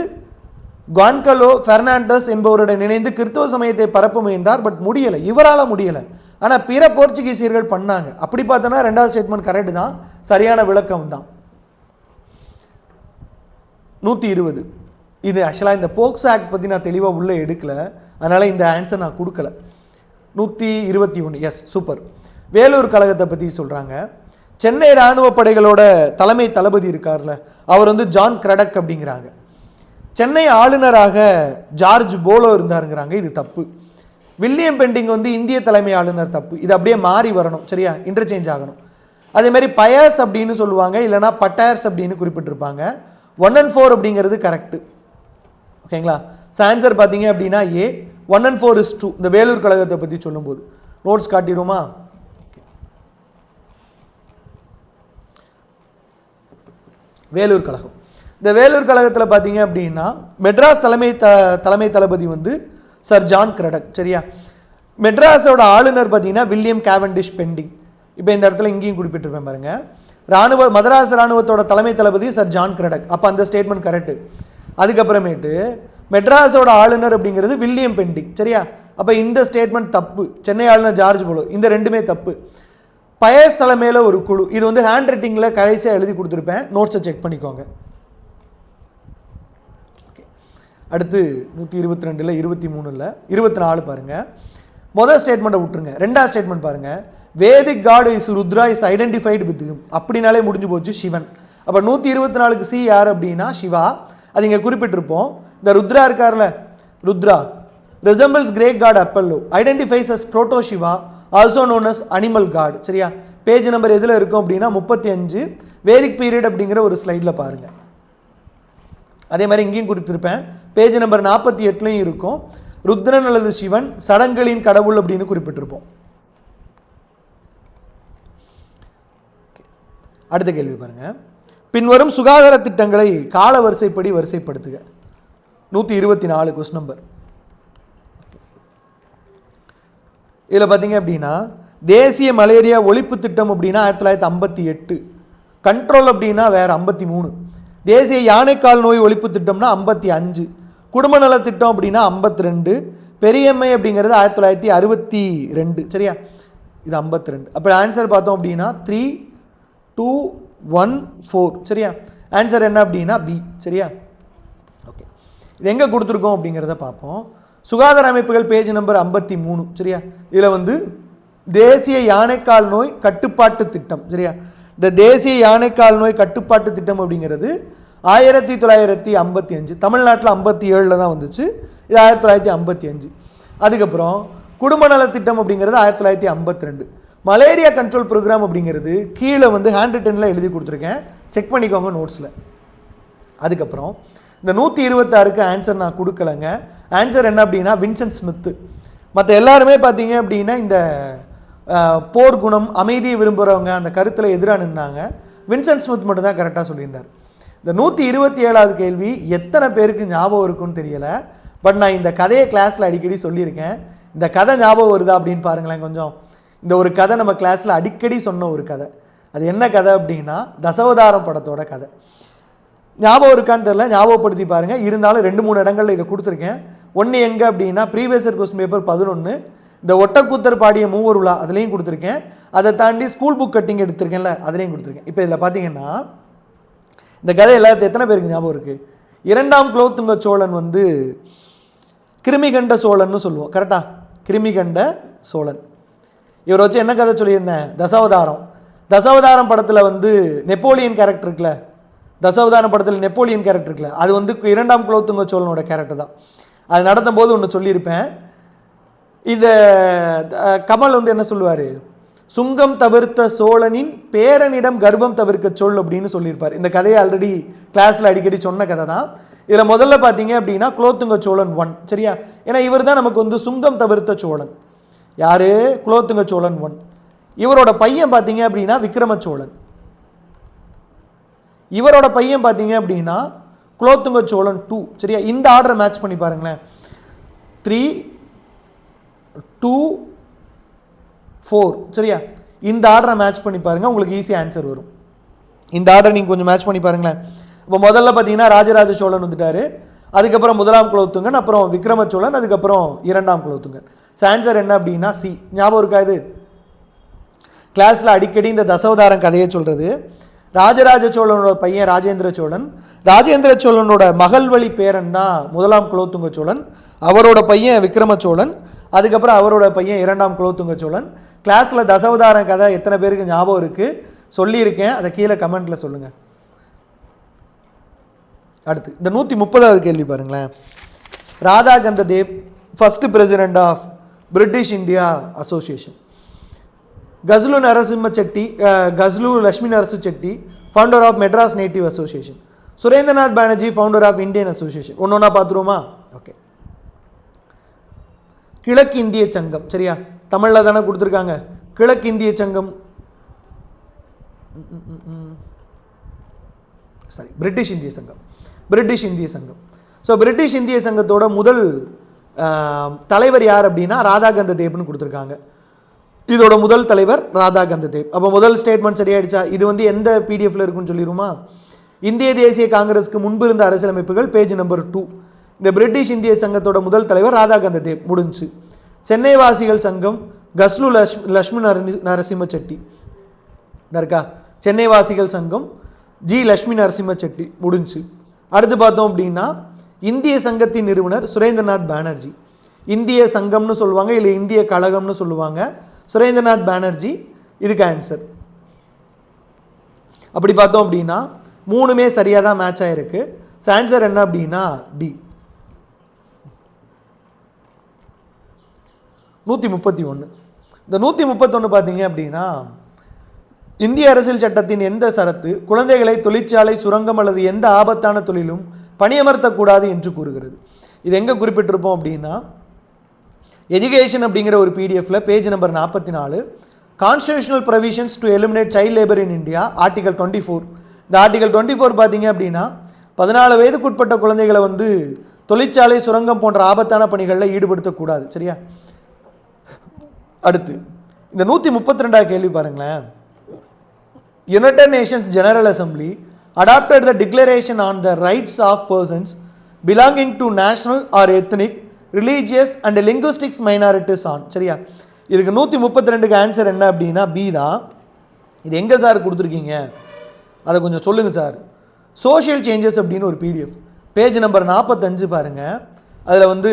கான்கலோ பெர்னாண்டஸ் என்பவருடன் இணைந்து கிறிஸ்தவ சமயத்தை பரப்ப முயன்றார். பட் முடியலை, இவரால் முடியலை. ஆனால் பிற போர்ச்சுகீசியர்கள் பண்ணாங்க. அப்படி பார்த்தோன்னா 2வது ஸ்டேட்மெண்ட் கரெக்டு தான், சரியான விளக்கம் தான். 120. இது ஆக்சுவலாக இந்த போக்சோ ஆக்ட் பற்றி நான் தெளிவாக உள்ளே எடுக்கலை, அதனால் இந்த ஆன்சர் நான் கொடுக்கல. 121, எஸ், சூப்பர். வேலூர் கழகத்தை பற்றி சொல்கிறாங்க. சென்னை இராணுவ படைகளோட தலைமை தளபதி இருக்கார்ல, அவர் வந்து ஜான் கிரடக் அப்படிங்கிறாங்க. சென்னை ஆளுநராக ஜார்ஜ் போலோ இருந்தாருங்கிறாங்க, இது தப்பு. வில்லியம் பெண்டிங் வந்து இந்திய தலைமை ஆளுநர், தப்பு. இது அப்படியே மாறி வரணும், சரியா, இன்டர்சேஞ்ச் ஆகணும். அதே மாதிரி பயர்ஸ் அப்படின்னு சொல்லுவாங்க, இல்லைனா பட்டயர்ஸ் அப்படின்னு குறிப்பிட்டிருப்பாங்க. 1 and 4 அப்படிங்கிறது கரெக்டு, ஓகேங்களா. ஆன்சர் பார்த்தீங்க அப்படின்னா ஏ, 1 and 4 is 2. இந்த வேலூர் கழகத்தை பற்றி சொல்லும்போது நோட்ஸ் காட்டிடுமா? வேலூர் கழகம். இந்த வேலூர் கழகத்தில் பார்த்தீங்க அப்படின்னா மெட்ராஸ் தலைமை தளபதி வந்து சர் ஜான் கிரடக், சரியா. மெட்ராஸோட ஆளுநர் பார்த்தீங்கன்னா வில்லியம் கேவண்டிஷ் பெண்டிங். இப்போ இந்த இடத்துல இங்கேயும் குறிப்பிட்டிருப்பேன் பாருங்க. மதராஸ் இராணுவத்தோட தலைமை தளபதி சர் ஜான் கிரடக். அப்போ அந்த ஸ்டேட்மெண்ட் கரெக்டு. அதுக்கப்புறமேட்டு மெட்ராஸோட ஆளுநர் அப்படிங்கிறது வில்லியம் பெண்டிங், சரியா. அப்போ இந்த ஸ்டேட்மெண்ட் தப்பு. சென்னை ஆளுநர் ஜார்ஜ் போலோ, இந்த ரெண்டுமே தப்பு. பயஸ் தலைமையில் ஒரு குழு, இது வந்து ஹேண்ட் ரைட்டிங்கில் கடைசியாக எழுதி கொடுத்துருப்பேன், நோட்ஸை செக் பண்ணிக்கோங்க. அடுத்து 122, 23, 24 பாருங்கள். முதல் ஸ்டேட்மெண்ட்டை விட்டுருங்க, ரெண்டாவது ஸ்டேட்மெண்ட் பாருங்கள். Vedic god is Rudra is identified with him, அப்படின்னாலே முடிஞ்சு போச்சு, சிவன். அப்போ 124க்கு சி யார் அப்படின்னா சிவா. அது இங்கே குறிப்பிட்டிருப்போம். இந்த ருத்ரா இருக்கார்ல, Rudra resembles great god Apollo, identifies as proto Shiva, also known as animal god, சரியா. பேஜ் நம்பர் எதில் இருக்கும் அப்படின்னா 35, வேதிக் பீரியட் அப்படிங்கிற ஒரு ஸ்லைடில் பாருங்கள். அதே மாதிரி இங்கேயும் குறிப்பிட்டிருப்பேன், பேஜ் நம்பர் 48லையும் இருக்கும். ருத்ரன் அல்லது சிவன் சடங்குகளின் கடவுள் அப்படின்னு குறிப்பிட்டிருப்போம். அடுத்த கேள்வி பாருங்க. பின்வரும் சுகாதார திட்டங்களை கால வரிசைப்படி வரிசைப்படுத்துக. 124 கொஸ்டின் நம்பர். இதில் பார்த்தீங்க அப்படின்னா தேசிய மலேரியா ஒழிப்பு திட்டம் அப்படின்னா 1958, கண்ட்ரோல் அப்படின்னா வேறு 53, தேசிய யானைக்கால் நோய் ஒழிப்பு திட்டம்னா 55, குடும்ப நல திட்டம் அப்படின்னா 52, பெரியம்மை அப்படிங்கிறது 1962, சரியா. இது 52. அப்போ ஆன்சர் பார்த்தோம் அப்படின்னா 3, 2, 1, 4, சரியா. ஆன்சர் என்ன அப்படின்னா பி, சரியா. ஓகே, இது எங்கே கொடுத்துருக்கோம் அப்படிங்கிறத பார்ப்போம். சுகாதார அமைப்புகள் பேஜ் நம்பர் 53, சரியா. இதில் வந்து தேசிய யானைக்கால் நோய் கட்டுப்பாட்டு திட்டம், சரியா. இந்த தேசிய யானைக்கால் நோய் கட்டுப்பாட்டு திட்டம் அப்படிங்கிறது 1955, தமிழ்நாட்டில் 57 தான் வந்துச்சு, இது 1955. அதுக்கப்புறம் குடும்ப நல திட்டம் அப்படிங்கிறது 1952. மலேரியா கண்ட்ரோல் ப்ரோக்ராம் அப்படிங்கிறது கீழே வந்து ஹேண்ட் ரிட்டனில் எழுதி கொடுத்துருக்கேன், செக் பண்ணிக்கோங்க நோட்ஸில். அதுக்கப்புறம் இந்த 126க்கு ஆன்சர் நான் கொடுக்கலைங்க. ஆன்சர் என்ன அப்படின்னா வின்சென்ட் ஸ்மித்து. மற்ற எல்லாருமே பார்த்தீங்க அப்படின்னா இந்த போர் குணம், அமைதியை விரும்புகிறவங்க அந்த கருத்தில் எதிராக நின்னாங்க. வின்சென்ட் ஸ்மித் மட்டும் தான் கரெக்டாக சொல்லியிருந்தார். இந்த 127வது கேள்வி எத்தனை பேருக்கு ஞாபகம் இருக்குன்னு தெரியலை, பட் நான் இந்த கதையை கிளாஸில் அடிக்கடி சொல்லியிருக்கேன். இந்த கதை ஞாபகம் வருதா அப்படின்னு பாருங்களேன் கொஞ்சம். இந்த ஒரு கதை நம்ம கிளாஸில் அடிக்கடி சொன்ன ஒரு கதை. அது என்ன கதை அப்படின்னா தசவதாரம் படத்தோட கதை. ஞாபகம் இருக்கான்னு தெரியல, ஞாபகப்படுத்தி பாருங்கள். இருந்தாலும் 2-3 இடங்களில் இதை கொடுத்துருக்கேன். ஒன்று எங்கே அப்படின்னா ப்ரீவியஸ் இயர் கொஸ்டின் பேப்பர் 11, இந்த ஒட்டக்கூத்தர் பாடிய மூவர் உலா அதுலேயும் கொடுத்துருக்கேன். அதை தாண்டி ஸ்கூல் புக் கட்டிங் எடுத்திருக்கேன்ல அதுலேயும் கொடுத்துருக்கேன். இப்போ இதில் பார்த்தீங்கன்னா இந்த கதை எல்லாத்தையும் எத்தனை பேருக்கு ஞாபகம் இருக்குது? 2ஆம் குலோத்துங்க சோழன் வந்து கிருமிகண்ட சோழன்னு சொல்லுவோம், கரெக்டாக. கிருமிகண்ட சோழன். இவரை வச்சு என்ன கதை சொல்லியிருந்தேன்? தசாவதாரம். தசாவதாரம் படத்தில் வந்து நெப்போலியன் கேரக்டர் இருக்குல்ல, தசாவதாரம் படத்தில் நெப்போலியன் கேரக்டர் இருக்குல்ல, அது வந்து 2ஆம் குலோத்துங்க சோழனோட கேரக்டர் தான். அது நடத்தும்போது ஒன்று சொல்லியிருப்பேன். இதை கமல் வந்து என்ன சொல்லுவார்? சுங்கம் தவிர்த்த சோழனின் பேரனிடம் கர்வம் தவிர்க்க சொல் அப்படின்னு சொல்லியிருப்பார். இந்த கதையை ஆல்ரெடி கிளாஸில் அடிக்கடி சொன்ன கதை தான். இதில் முதல்ல பார்த்தீங்க அப்படின்னா குலோத்துங்க சோழன் 1, சரியா. ஏன்னா இவர் தான் நமக்கு வந்து சுங்கம் தவிர்த்த சோழன். யார்? குலோத்துங்க சோழன் 1. இவரோட பையன் பார்த்தீங்க அப்படின்னா விக்ரம சோழன். இவரோட பையன் பார்த்தீங்க அப்படின்னா குலோத்துங்க சோழன் 2, சரியா. இந்த ஆர்டரை மேட்ச் பண்ணி பாருங்களேன். 3, 2, 4, சரியா. இந்த ஆர்டரை மேட்ச் பண்ணி பாருங்கள், உங்களுக்கு ஈஸியாக ஆன்சர் வரும். இந்த ஆர்டரை நீங்கள் கொஞ்சம் மேட்ச் பண்ணி பாருங்களேன். இப்போ முதல்ல பார்த்தீங்கன்னா ராஜராஜ சோழன் வந்துட்டார், அதுக்கப்புறம் 1ஆம் குலோத்துங்கன், அப்புறம் விக்ரம சோழன், அதுக்கப்புறம் 2ஆம் குலோத்துங்கன். ஆன்சர் என்ன அப்படின்னா சி. ஞாபகம் இருக்கா? இது கிளாஸில் அடிக்கடி இந்த தசவதாரம் கதையை சொல்கிறது. ராஜராஜ சோழனோட பையன் ராஜேந்திர சோழன், ராஜேந்திர சோழனோட மகள் வழி பேரன் தான் 1ஆம் குலோத்துங்க சோழன், அவரோட பையன் விக்ரம சோழன், அதுக்கப்புறம் அவரோட பையன் 2ஆம் குலோத்துங்க சோழன். கிளாஸில் தசவதாரம் கதை எத்தனை பேருக்கு ஞாபகம் இருக்குது சொல்லியிருக்கேன், அதை கீழே கமெண்ட்டில் சொல்லுங்கள். அடுத்து இந்த 130வது கேள்வி பாருங்களேன். Radhakanta Deb first president of British India association. Gazulu Narasimha Chetty, Gazulu Lakshmi Narasu Chetty, founder of Madras native association. Surendranath Banerjee, founder of Indian association. ஒன்றா பார்த்துருவோமா? ஓகே. கிழக்கு இந்திய சங்கம், சரியா? தமிழில் தானே கொடுத்துருக்காங்க. கிழக்கு இந்திய சங்கம், சாரி, பிரிட்டிஷ் இந்திய சங்கம். பிரிட்டிஷ் இந்திய சங்கம். ஸோ பிரிட்டிஷ் இந்திய சங்கத்தோட முதல் தலைவர் யார் அப்படின்னா ராதாகந்த தேவ்னு கொடுத்துருக்காங்க. இதோட முதல் தலைவர் ராதாகந்த தேவ். அப்போ முதல் ஸ்டேட்மெண்ட் சரியாயிடுச்சா? இது வந்து எந்த பிடிஎஃப்ல இருக்குன்னு சொல்லிடுமா? இந்திய தேசிய காங்கிரஸுக்கு முன்பு இருந்த அரசியலமைப்புகள், பேஜ் நம்பர் 2. இந்த பிரிட்டிஷ் இந்திய சங்கத்தோட முதல் தலைவர் ராதாகந்த தேவ், முடிஞ்சு. சென்னை வாசிகள் சங்கம் கஸ்லு லட்சுமி நரசிம்ம செட்டி இருக்கா? சென்னை வாசிகள் சங்கம் ஜி லட்சுமி நரசிம்ம செட்டி, முடிஞ்சு. அடுத்து பார்த்தோம் அப்படின்னா இந்திய சங்கத்தின் நிறுவனர் சுரேந்திரநாத் பானர்ஜி. இந்திய சங்கம்னு சொல்லுவாங்க, இல்லை இந்திய கழகம்னு சொல்லுவாங்க. சுரேந்திரநாத் பானர்ஜி இதுக்கு ஆன்சர். அப்படி பார்த்தோம் அப்படின்னா மூணுமே சரியாக தான் மேட்ச் ஆகிருக்கு. ஆன்சர் என்ன அப்படின்னா டி. 131. இந்த 131 பார்த்தீங்க அப்படின்னா இந்திய அரசியல் சட்டத்தின் எந்த சரத்து குழந்தைகளை தொழிற்சாலை, சுரங்கம் அல்லது எந்த ஆபத்தான தொழிலும் பணியமர்த்தக்கூடாது என்று கூறுகிறது? இது எங்கே குறிப்பிட்டிருப்போம் அப்படின்னா எஜுகேஷன் அப்படிங்கிற ஒரு பிடிஎஃப்ல page number 44, constitutional provisions to eliminate child labour in India, article 24. இந்த ஆர்டிகல் 24 பார்த்தீங்க அப்படின்னா 14 வயதுக்குட்பட்ட குழந்தைகளை வந்து தொழிற்சாலை, சுரங்கம் போன்ற ஆபத்தான பணிகளில் ஈடுபடுத்தக்கூடாது, சரியா? அடுத்து இந்த 132வது கேள்வி பாருங்களேன். United Nations general assembly adopted the declaration on the rights of persons belonging to national or ethnic, religious and linguistic minorities on, சரியா? இதுக்கு 132க்கு ஆன்சர் என்ன அப்படின்னா பி தான். இது எங்கே சார் கொடுத்துருக்கீங்க, அதை கொஞ்சம் சொல்லுங்கள் சார். சோஷியல் சேஞ்சஸ் அப்படின்னு ஒரு பிடிஎஃப், பேஜ் நம்பர் 45 பாருங்கள். அதில் வந்து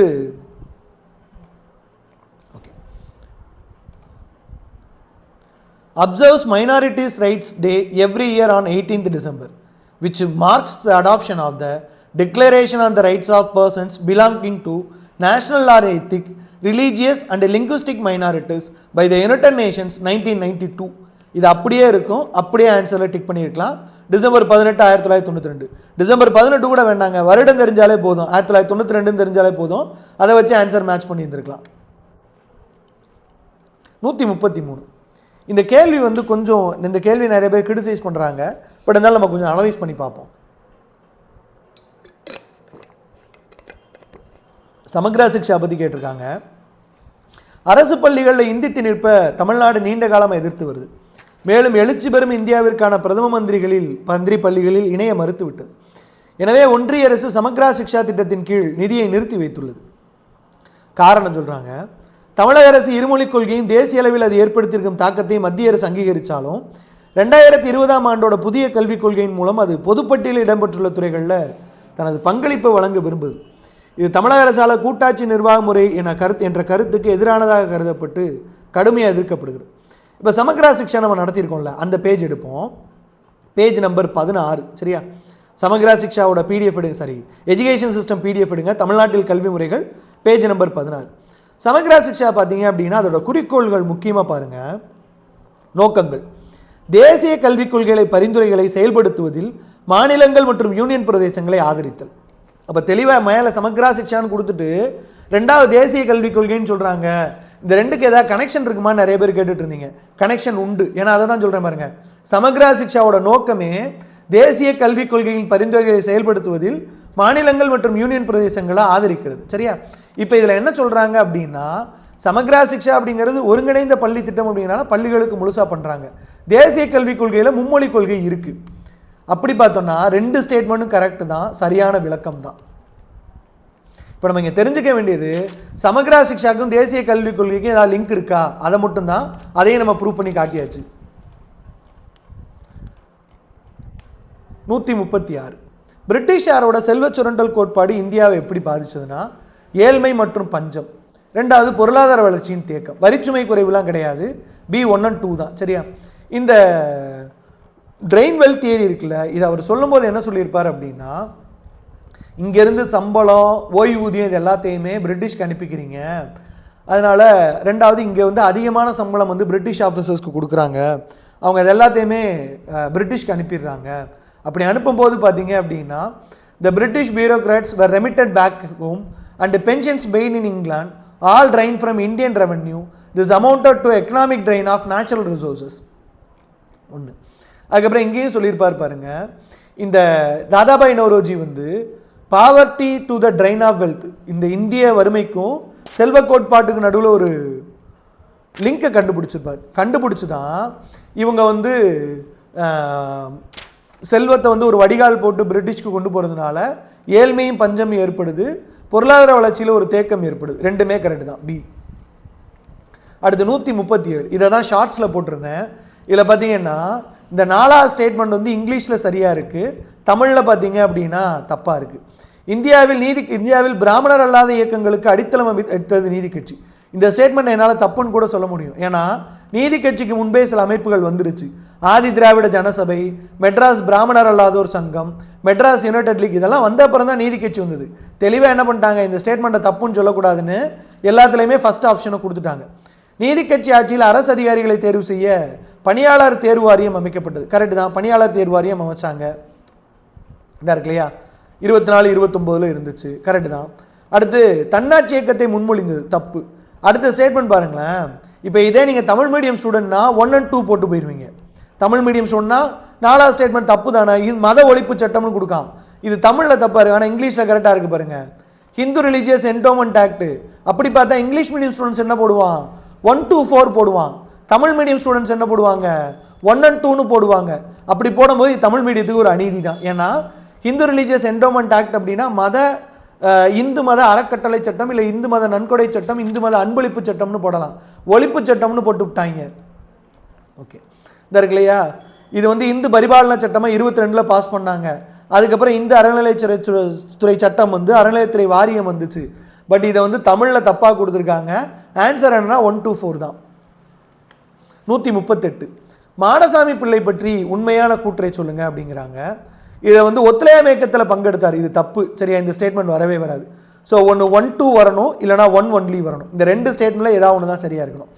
observes minorities rights day every year on 18th December, which marks the adoption of the declaration on the rights of persons belonging to national or ethnic, religious and linguistic minorities by the United Nations 1992. இது அப்படியே இருக்கும், அப்படியே ஆன்சரில் tick பண்ணியிருக்கலாம். December 18, 1992. December 18 கூட வேண்டாங்க, வருடம் தெரிஞ்சாலே போதும், 1992 தெரிஞ்சாலே போதும். அதை வச்சு ஆன்சர் மேட்ச் பண்ணி இருந்திருக்கலாம். 133. இந்த கேள்வி வந்து கொஞ்சம், இந்த கேள்வி நிறைய பேர் கிரிட்டிசைஸ் பண்ணுறாங்க, பட் இருந்தாலும் நம்ம கொஞ்சம் அனலைஸ் பண்ணி பார்ப்போம். சமக்ரா சிக்ஷா பற்றி கேட்டிருக்காங்க. அரசு பள்ளிகளில் இந்தி திணிப்பை தமிழ்நாடு நீண்ட காலமாக எதிர்த்து வருது. மேலும் எழுச்சி பெறும் இந்தியாவிற்கான பிரதம மந்திரி பள்ளிகளில் இணைய மறுத்துவிட்டது. எனவே ஒன்றிய அரசு சமக்ரா சிக்ஷா திட்டத்தின் கீழ் நிதியை நிறுத்தி வைத்துள்ளது. காரணம் சொல்கிறாங்க, தமிழக அரசு இருமொழிக் கொள்கையும் தேசிய அளவில் அது ஏற்படுத்தியிருக்கும் தாக்கத்தை மத்திய அரசு அங்கீகரித்தாலும் 2020ஆம் ஆண்டோட புதிய கல்விக் கொள்கையின் மூலம் அது பொதுப்பட்டியலில் இடம்பெற்றுள்ள துறைகளில் தனது பங்களிப்பை வழங்க விரும்புது. இது தமிழக அரசால் கூட்டாட்சி நிர்வாக முறை என்ற கருத்துக்கு எதிரானதாக கருதப்பட்டு கடுமையாக எதிர்க்கப்படுகிறது. இப்போ சமக்ரா சிக்ஷா நம்ம நடத்தியிருக்கோம்ல, அந்த பேஜ் எடுப்போம். பேஜ் நம்பர் 16, சரியா? சமக்ரா சிக்ஷாவோட பிடிஎஃப் எடுங்க, சாரி, எஜுகேஷன் சிஸ்டம் பிடிஎஃப் எடுங்க, தமிழ்நாட்டில் கல்வி முறைகள், பேஜ் நம்பர் 16. சமக்ரா சிக்ஷா பார்த்தீங்க அப்படின்னா அதோட குறிக்கோள்கள் முக்கியமாக பாருங்கள். நோக்கங்கள்: தேசிய கல்விக் கொள்கைகளை பரிந்துரைகளை செயல்படுத்துவதில் மாநிலங்கள் மற்றும் யூனியன் பிரதேசங்களை ஆதரித்தல். அப்போ தெளிவாக மேலே சமக்ரா சிக்ஷான்னு கொடுத்துட்டு ரெண்டாவது தேசிய கல்விக் கொள்கைன்னு சொல்கிறாங்க. இந்த ரெண்டுக்கு ஏதாவது கனெக்ஷன் இருக்குமான்னு நிறைய பேர் கேட்டுட்டு இருந்தீங்க. கனெக்ஷன் உண்டு, ஏன்னா அதை தான் சொல்கிறேன் பாருங்க. சமக்ரா சிக்ஷாவோட நோக்கமே தேசிய கல்விக் கொள்கையின் பரிந்துரைகளை செயல்படுத்துவதில் மாநிலங்கள் மற்றும் யூனியன் பிரதேசங்களை ஆதரிக்கிறது, சரியா? இப்போ இதில் என்ன சொல்கிறாங்க அப்படின்னா சமக்ரா சிக்ஷா அப்படிங்கிறது ஒருங்கிணைந்த பள்ளி திட்டம் அப்படிங்கிறனால பள்ளிகளுக்கு முழுசாக பண்ணுறாங்க. தேசிய கல்விக் கொள்கையில் மும்மொழி கொள்கை இருக்குது. அப்படி பார்த்தோம்னா ரெண்டு ஸ்டேட்மெண்ட்டும் கரெக்டு தான், சரியான விளக்கம் தான். இப்போ நம்ம இங்கே தெரிஞ்சுக்க வேண்டியது சமக்ரா சிக்ஷாக்கும் தேசிய கல்விக் கொள்கைக்கும் ஏதாவது லிங்க் இருக்கா, அதை மட்டும்தான். அதையும் நம்ம ப்ரூவ் பண்ணி காட்டியாச்சு. 136. பிரிட்டிஷாரோட செல்வ சுரண்டல் கோட்பாடு இந்தியாவை எப்படி பாதிச்சதுன்னா ஏழ்மை மற்றும் பஞ்சம், ரெண்டாவது பொருளாதார வளர்ச்சியின் தேக்கம், வரிச்சுமை குறைவுலாம் கிடையாது. B1 and 2 தான், சரியா? இந்த ட்ரெயின் வெல் தியரி இருக்குல்ல, இதை அவர் சொல்லும்போது என்ன சொல்லியிருப்பார் அப்படின்னா இங்கேருந்து சம்பளம் ஓய்வூதியம் இது எல்லாத்தையுமே பிரிட்டிஷ்க்கு அனுப்பிக்கிறீங்க. அதனால் ரெண்டாவது இங்கே வந்து அதிகமான சம்பளம் வந்து பிரிட்டிஷ் ஆஃபீஸர்ஸ்க்கு கொடுக்குறாங்க, அவங்க இது எல்லாத்தையுமே பிரிட்டிஷ்க்கு அனுப்பிடுறாங்க. அப்படி அனுப்பும்போது பார்த்தீங்க அப்படின்னா the British bureaucrats were remitted back home and the pensions paid in England all drained from Indian revenue. This amounted to economic drain of natural resources. ஒன்று. அதுக்கப்புறம் இங்கேயும் சொல்லியிருப்பார் பாருங்க, இந்த தாதாபாய் நவ்ரோஜி வந்து poverty to the drain of wealth, இந்த இந்திய வறுமைக்கும் செல்வ கோட்பாட்டுக்கு நடுவில் ஒரு லிங்கை கண்டுபிடிச்சிருப்பார். கண்டுபிடிச்சி தான் இவங்க வந்து செல்வத்தை வந்து ஒரு வடிகால் போட்டு பிரிட்டிஷ்க்கு கொண்டு போகிறதுனால ஏழ்மையும் பஞ்சமும் ஏற்படுது, பொருளாதார வளர்ச்சியில் ஒரு தேக்கம் ஏற்படுது. ரெண்டுமே கரெக்டு தான், பி. அடுத்து 137, இதை தான் ஷார்ட்ஸில் போட்டிருந்தேன். இதில் பார்த்தீங்கன்னா இந்த 4வது ஸ்டேட்மெண்ட் வந்து இங்கிலீஷில் சரியாக இருக்குது, தமிழில் பார்த்தீங்க அப்படின்னா தப்பாக இருக்குது. இந்தியாவில் பிராமணர் அல்லாத இயக்கங்களுக்கு அடித்தளம் அமைத்தது நீதி கட்சி. இந்த ஸ்டேட்மெண்ட் என்னால் தப்புன்னு கூட சொல்ல முடியும். ஏன்னா நீதி கட்சிக்கு முன்பே சில அமைப்புகள் வந்துருச்சு. ஆதி திராவிட ஜனசபை, மெட்ராஸ் பிராமணர் அல்லாதோர் சங்கம், மெட்ராஸ் யுனைடெட் லீக், இதெல்லாம் வந்த அப்புறம் தான் நீதி கட்சி வந்தது. தெளிவாக என்ன பண்ணிட்டாங்க, இந்த ஸ்டேட்மெண்ட்டை தப்புன்னு சொல்லக்கூடாதுன்னு எல்லாத்துலேயுமே ஃபஸ்ட் ஆப்ஷனை கொடுத்துட்டாங்க. நீதி கட்சி ஆட்சியில் அரசு அதிகாரிகளை தேர்வு செய்ய பணியாளர் தேர்வு வாரியம் அமைக்கப்பட்டது. கரெக்டு தான், பணியாளர் தேர்வு வாரியம் அமைச்சாங்க. இதாக இருக்கு இல்லையா, 24-29 இருந்துச்சு, கரெக்டு தான். அடுத்து தன்னாட்சி இயக்கத்தை முன்மொழிந்தது, தப்பு. அடுத்த ஸ்டேட்மெண்ட் பாருங்களேன், இப்போ இதே நீங்கள் தமிழ் மீடியம் ஸ்டூடெண்ட்னா 1 and 2 போட்டு போயிடுவீங்க. தமிழ் மீடியம் சொன்னால் 4வது ஸ்டேட்மெண்ட் தப்பு தானே, இது மத ஒழிப்பு சட்டம்னு கொடுக்கான். இது தமிழில் தப்பாக இருக்குது, ஆனால் இங்கிலீஷில் கரெக்டாக இருக்குது பாருங்கள். Hindu religious endowment act. அப்படி பார்த்தா இங்கிலீஷ் மீடியம் ஸ்டூடெண்ட்ஸ் என்ன போடுவான், 1 to 4 போடுவான். தமிழ் மீடியம் ஸ்டூடெண்ட்ஸ் என்ன போடுவாங்க, 1 and 2ன்னு போடுவாங்க. அப்படி போடும்போது தமிழ் மீடியத்துக்கு ஒரு அநீதி தான். ஏன்னா ஹிந்து ரிலீஜியஸ் என்டோமெண்ட் ஆக்ட் அப்படின்னா இந்து மத அறக்கட்டளை சட்டம், இல்லை இந்து மத நன்கொடை சட்டம், இந்து மத அன்பளிப்பு சட்டம்னு போடலாம், ஒழிப்பு சட்டம்னு போட்டு விட்டாங்க. ஓகே, இந்த இருக்கு இல்லையா, இது வந்து இந்து பரிபாலன சட்டமாக 22 பாஸ் பண்ணாங்க. அதுக்கப்புறம் இந்து அறநிலையத்துறை சட்டம் வந்து அறநிலையத்துறை வாரியம் வந்துச்சு. பட் இதை வந்து தமிழில் தப்பாக கொடுத்துருக்காங்க. ஆன்சர் என்னன்னா 1 to 4 தான். 138, மாடசாமி பிள்ளை பற்றி உண்மையான கூற்றை சொல்லுங்க அப்படிங்கிறாங்க. இதை வந்து ஒத்துழையாமை இயக்கத்தில் பங்கெடுத்தார், இது தப்பு. சரியா, இந்த ஸ்டேட்மெண்ட் வரவே வராது. ஸோ 1 2 வரணும், இல்லைனா 1 only வரணும். இந்த 2 ஸ்டேட்மெண்ட்டில் ஏதாவது ஒன்று தான் சரியாக இருக்கணும்.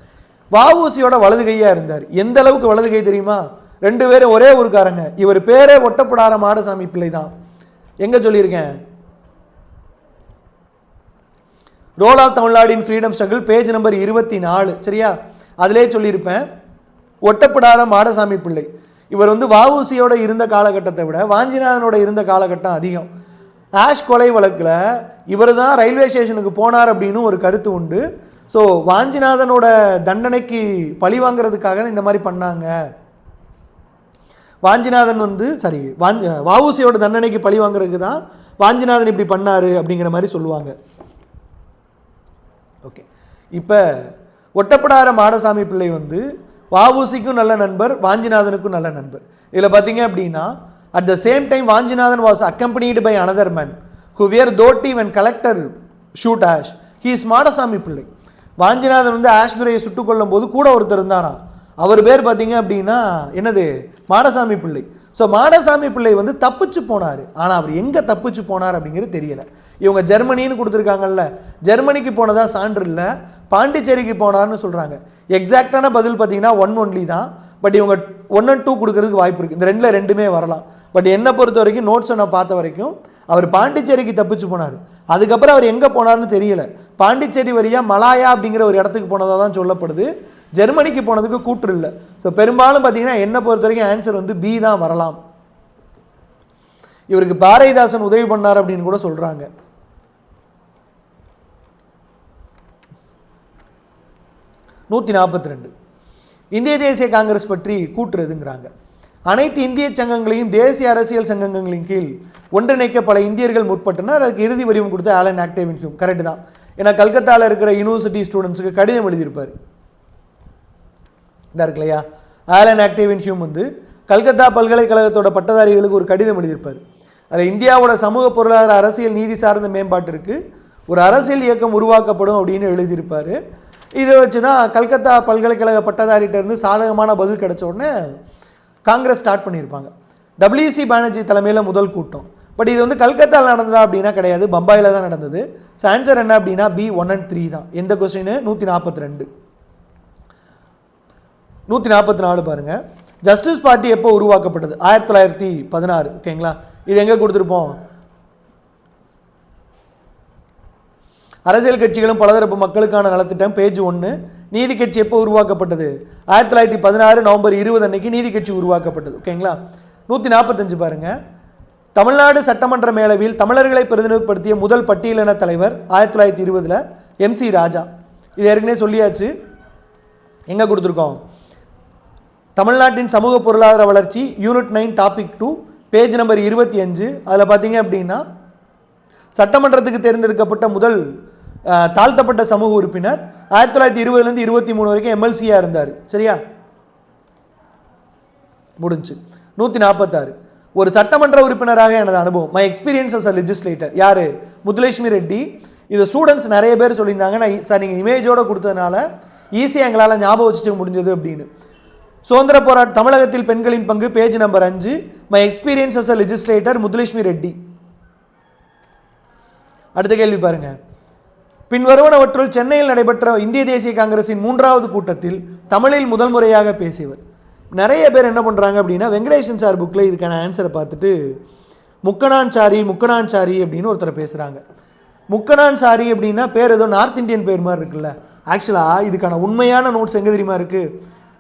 வஉசியோட வலது கையாக இருந்தார். எந்த அளவுக்கு வலது கை தெரியுமா, 2 பேரும் ஒரே ஊருக்காரங்க. இவர் பேரே ஒட்டப்படாத மாடசாமி பிள்ளை தான். எங்கே சொல்லியிருக்கேன், role of Tamil Nadu in freedom struggle page number 24. சரியா, அதிலே சொல்லியிருப்பேன். ஒட்டப்படாத மாடசாமி பிள்ளை இவர் வந்து வஉசியோட இருந்த காலகட்டத்தை விட வாஞ்சிநாதனோட இருந்த காலகட்டம் அதிகம். ஆஷ் கொலை வழக்கில் இவர் தான் ரயில்வே ஸ்டேஷனுக்கு போனார் அப்படின்னு ஒரு கருத்து உண்டு. ஸோ வாஞ்சிநாதனோட தண்டனைக்கு பழி வாங்கிறதுக்காக இந்த மாதிரி பண்ணாங்க. வாஞ்சிநாதன் வந்து வஉசியோட தண்டனைக்கு பழி வாங்குறதுக்கு தான் வாஞ்சிநாதன் இப்படி பண்ணார் அப்படிங்கிற மாதிரி சொல்லுவாங்க. ஓகே, இப்போ ஒட்டப்படாத மாடசாமி பிள்ளை வந்து வஉசிக்கும் நல்ல நண்பர், வாஞ்சிநாதனுக்கும் நல்ல நண்பர். இதில் பார்த்தீங்க அப்படின்னா at the same time Vanchinathan was accompanied by another man who wear dhoti when collector shoot Ashe. He is Madasamy Pillai. Vanchinathan வந்து ஆஷ் துரையை சுட்டுக் கொள்ளும் போது கூட ஒருத்தர் இருந்தாராம், அவர் பேர் பார்த்தீங்க அப்படின்னா என்னது, மாடசாமி பிள்ளை. ஸோ மாடசாமி பிள்ளை வந்து தப்பிச்சு போனார். ஆனால் அவர் எங்கே தப்பிச்சு போனார் அப்படிங்கிறது தெரியலை. இவங்க ஜெர்மனின்னு கொடுத்துருக்காங்கல்ல, ஜெர்மனிக்கு போனதாக சான்று இல்லை, பாண்டிச்சேரிக்கு போனார்னு சொல்கிறாங்க. எக்ஸாக்டான பதில் பார்த்தீங்கன்னா 1 only தான். பட் இவங்க 1 and 2 கொடுக்கறதுக்கு வாய்ப்பு இருக்குது. இந்த 2ல் 2மே வரலாம். பட் என்னை பொறுத்த வரைக்கும் நோட்ஸை நான் பார்த்த வரைக்கும் அவர் பாண்டிச்சேரிக்கு தப்பிச்சு போனார். அதுக்கப்புறம் அவர் எங்கே போனார்னு தெரியலை. பாண்டிச்சேரி வழியாக மலாயா அப்படிங்கிற ஒரு இடத்துக்கு போனதாக தான் சொல்லப்படுது. ஜெர்மனிக்கு போனதுக்கு கூற்று இல்லை. ஸோ பெரும்பாலும் பார்த்தீங்கன்னா என்னை பொறுத்த வரைக்கும் ஆன்சர் வந்து பி தான் வரலாம். இவருக்கு பாரதிதாசன் உதவி பண்ணார் அப்படின்னு கூட சொல்கிறாங்க. நூற்றி 42, இந்திய தேசிய காங்கிரஸ் பற்றி கூற்றுதுங்கிறாங்க. அனைத்து இந்திய சங்கங்களையும் தேசிய அரசியல் சங்கங்களின் கீழ் ஒன்றிணைக்க பல இந்தியர்கள் முற்பட்டனர். அதுக்கு இறுதி வடிவம் கொடுத்த ஆலன் ஆக்டேவியன் ஹியூம். கரெக்டு தான். ஏன்னா கல்கத்தாவில் இருக்கிற யூனிவர்சிட்டி ஸ்டூடெண்ட்ஸுக்கு கடிதம் எழுதியிருப்பார். இதாக இருக்கு இல்லையா, ஆலன் ஆக்டேவியன் ஹியூம் வந்து கல்கத்தா பல்கலைக்கழகத்தோட பட்டதாரிகளுக்கு ஒரு கடிதம் எழுதியிருப்பார். அதில் இந்தியாவோட சமூக பொருளாதார அரசியல் நீதி சார்ந்த மேம்பாட்டிற்கு ஒரு அரசியல் இயக்கம் உருவாக்கப்படும் அப்படின்னு எழுதியிருப்பார். இதை வச்சு தான் கல்கத்தா பல்கலைக்கழக பட்டதாரிகிட்ட இருந்து சாதகமான பதில் கிடைச்ச உடனே காங்கிரஸ் ஸ்டார்ட் பண்ணியிருப்பாங்க. WC பானர்ஜி தலைமையில் முதல் கூட்டம், பட் இது வந்து கல்கத்தாவில் நடந்ததா அப்படின்னா கிடையாது, பம்பாயில் தான் நடந்தது. ஸோ ஆன்சர் என்ன அப்படின்னா பி 1 and 3 தான். எந்த கொஸ்டின்? 142. 144 பாருங்கள். ஜஸ்டிஸ் பார்ட்டி எப்போ உருவாக்கப்பட்டது? 1916. ஓகேங்களா? இது எங்கே கொடுத்துருப்போம்? அரசியல் கட்சிகளும் பலதரப்பு மக்களுக்கான நலத்திட்டம், பேஜ் 1. நீதி கட்சி எப்போ உருவாக்கப்பட்டது? 1916 நவம்பர் 20 அன்னைக்கு நீதி கட்சி உருவாக்கப்பட்டது. ஓகேங்களா? 145 பாருங்கள். தமிழ்நாடு சட்டமன்ற மேலவையில் தமிழர்களை பிரதிநிதிப்படுத்திய முதல் பட்டியலின தலைவர் 1920 MC ராஜா. இது ஏற்கனவே சொல்லியாச்சு. எங்கே கொடுத்துருக்கோம்? தமிழ்நாட்டின் சமூக பொருளாதார வளர்ச்சி, யூனிட் 9 டாபிக் 2, பேஜ் நம்பர் 25. அதில் பார்த்தீங்க அப்படின்னா சட்டமன்றத்துக்கு தேர்ந்தெடுக்கப்பட்ட முதல் தாழ்த்தப்பட்ட சமூக உறுப்பினர் 1920 23 வரைக்கும் MLC-யாக இருந்தார். சரியா? முடிஞ்சு. 146. ஒரு சட்டமன்ற உறுப்பினராக எனது அனுபவம், my experience as a legislator. யார்? முத்துலட்சுமி ரெட்டி. இது ஸ்டூடெண்ட்ஸ் நிறைய பேர் சொல்லியிருந்தாங்க. நான் சார் நீங்கள் இமேஜோடு கொடுத்ததுனால ஈஸியாக எங்களால் ஞாபகம் வச்சுக்க முடிஞ்சது அப்படின்னு. சுதந்திர போராட்ட தமிழகத்தில் பெண்களின் பங்கு, page number 5, my experience as a legislator, Muthulakshmi Reddy. அடுத்த கேள்வி பாருங்க. பின்வருவனவற்றுள் சென்னையில் நடைபெற்ற இந்திய தேசிய காங்கிரசின் 3வது கூட்டத்தில் தமிழில் முதல் முறையாக பேசியவர். நிறைய பேர் என்ன பண்ணுறாங்க அப்படின்னா வெங்கடேசன் சார் புக்கில் இதுக்கான ஆன்சரை பார்த்துட்டு முக்கனான் சாரி அப்படின்னு ஒருத்தர் பேசுகிறாங்க. முக்கனான் சாரி அப்படின்னா பேர் ஏதோ நார்த் இந்தியன் பேர் மாதிரி இருக்குல்ல. ஆக்சுவலாக இதுக்கான உண்மையான நோட்ஸ் எங்கே தெரியுமா இருக்குது?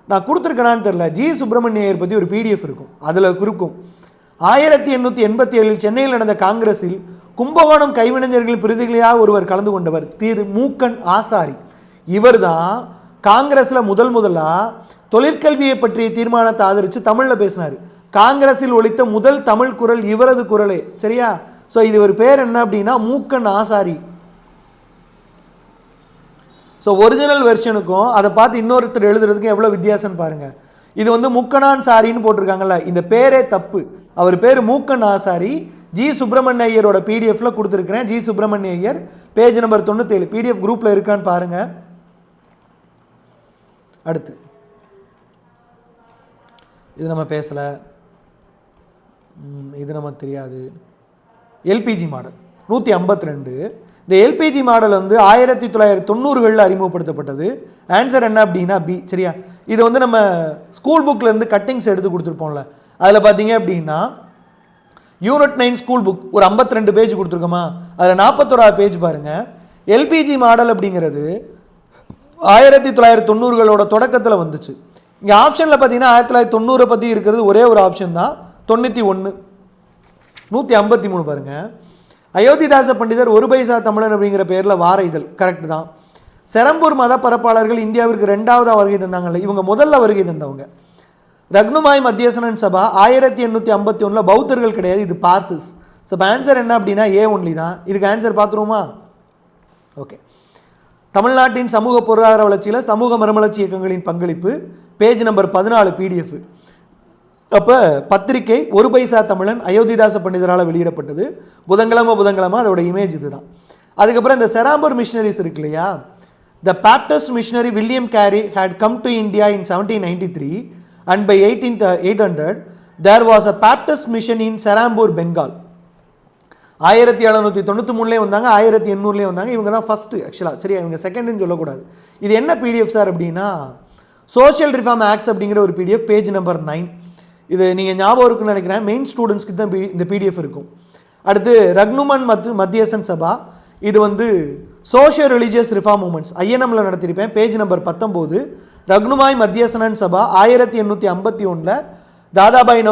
நான் கொடுத்துருக்கேனான்னு தெரில. ஜி சுப்பிரமணியர் பற்றி ஒரு PDF இருக்கும், அதில் இருக்கும். 1887 சென்னையில் நடந்த காங்கிரஸில் கும்பகோணம் கைவினைஞர்கள் பிரதிநிதியாக ஒருவர் கலந்து கொண்டவர் திரு மூக்கன் ஆசாரி. இவர் தான் காங்கிரஸில் முதலாக தொழிற்கல்வியை பற்றிய தீர்மானத்தை ஆதரித்து தமிழில் பேசினார். காங்கிரஸில் ஒலித்த முதல் தமிழ் குரல் இவரது குரலே. சரியா? ஸோ இது ஒரு பேர் என்ன அப்படின்னா மூக்கன் ஆசாரி. ஸோ ஒரிஜினல் வெர்ஷனுக்கும் அதை பார்த்து இன்னொருத்தர் எழுதுறதுக்கும் எவ்வளோ வித்தியாசம்னு பாருங்கள். இது வந்து முக்கனான் சாரின்னு போட்டிருக்காங்கல்ல, இந்த பேரே தப்பு. அவர் பேர் மூக்கன் ஆசாரி. ஜி சுப்பிரமணிய ஐயரோட PDF-ல கொடுத்துருக்கிறேன். G Subramania Iyer, page number 97. PDF குரூப்பில் இருக்கான்னு பாருங்கள். அடுத்து இது நம்ம பேசலை, இது நமக்கு தெரியாது. LPG model 152. இந்த LPG மாடல் வந்து 1990களில் அறிமுகப்படுத்தப்பட்டது. ஆன்சர் என்ன அப்படின்னா பி. சரியா? இது வந்து நம்ம ஸ்கூல் புக்கில் இருந்து கட்டிங்ஸ் எடுத்து கொடுத்துருப்போம்ல, அதில் பார்த்தீங்க அப்படின்னா யூனிட் 9 ஸ்கூல் புக் ஒரு 52 பேஜ் கொடுத்துருக்கோமா, அதில் 41வது பேஜ் பாருங்கள். LPG மாடல் அப்படிங்கிறது 1990களோட தொடக்கத்தில் வந்துச்சு. இங்கே ஆப்ஷனில் பார்த்தீங்கன்னா 1990 பற்றி இருக்கிறது ஒரே ஒரு ஆப்ஷன் தான், 91. 153 பாருங்கள். அயோத்திதாச பண்டிதர் ஒரு பைசா தமிழன் அப்படிங்கிற பேரில் வார இதழ். கரெக்டு தான். செரம்பூர் மத பரப்பாளர்கள் இந்தியாவிற்கு 2வது வருகை தந்தாங்கல்ல, இவங்க முதல்ல வருகை தந்தவங்க. ரக்னுமாய் மத்தியசனன் சபா 1851 பௌத்தர்கள் கிடையாது, இது பார்சஸ். ஸோ இப்போ ஆன்சர் என்ன அப்படின்னா A ஒன்லி தான். இதுக்கு ஆன்சர் பார்த்துருவோமா? ஓகே. தமிழ்நாட்டின் சமூக பொருளாதார வளர்ச்சியில் சமூக மறுமலர்ச்சி இயக்கங்களின் பங்களிப்பு, பேஜ் நம்பர் 14 PDF. அப்போ பத்திரிகை ஒரு பைசா தமிழன் அயோத்திதாச பண்டிதரால் வெளியிடப்பட்டது. புதன்கிழமை அதோட இமேஜ் இது தான். அதுக்கப்புறம் இந்த செராம்பூர் மிஷனரிஸ் இருக்கு இல்லையா, the Baptist missionary William Carey had come to India in 1793 and by 800 there was a Baptist mission in Serambur, Bengal. 1793 வந்தாங்க, 1800 வந்தாங்க. இவங்க தான் ஃபஸ்ட்டு ஆக்சுவலாக. சரியா? இவங்க செகண்டுன்னு சொல்லக்கூடாது. இது என்ன PDF சார் அப்படின்னா சோஷியல் ரிஃபார்ம் ஆக்ட்ஸ் அப்படிங்கிற ஒரு PDF, பேஜ் நம்பர் 9. இது நீங்கள் ஞாபகம் இருக்குன்னு நினைக்கிறேன், மெயின் ஸ்டூடெண்ட்ஸ்க்கு தான் இந்த PDF இருக்கும். அடுத்து ரக்னுமன் மத்தியசன் சபா, இது வந்து சோஷியல் ரிலீஜியஸ் ரிஃபார்ம் மூமெண்ட்ஸ், INM-ல நடத்தியிருப்பேன், page number 19. Rahnumai Mazdayasnan Sabha 1851 Dadabhai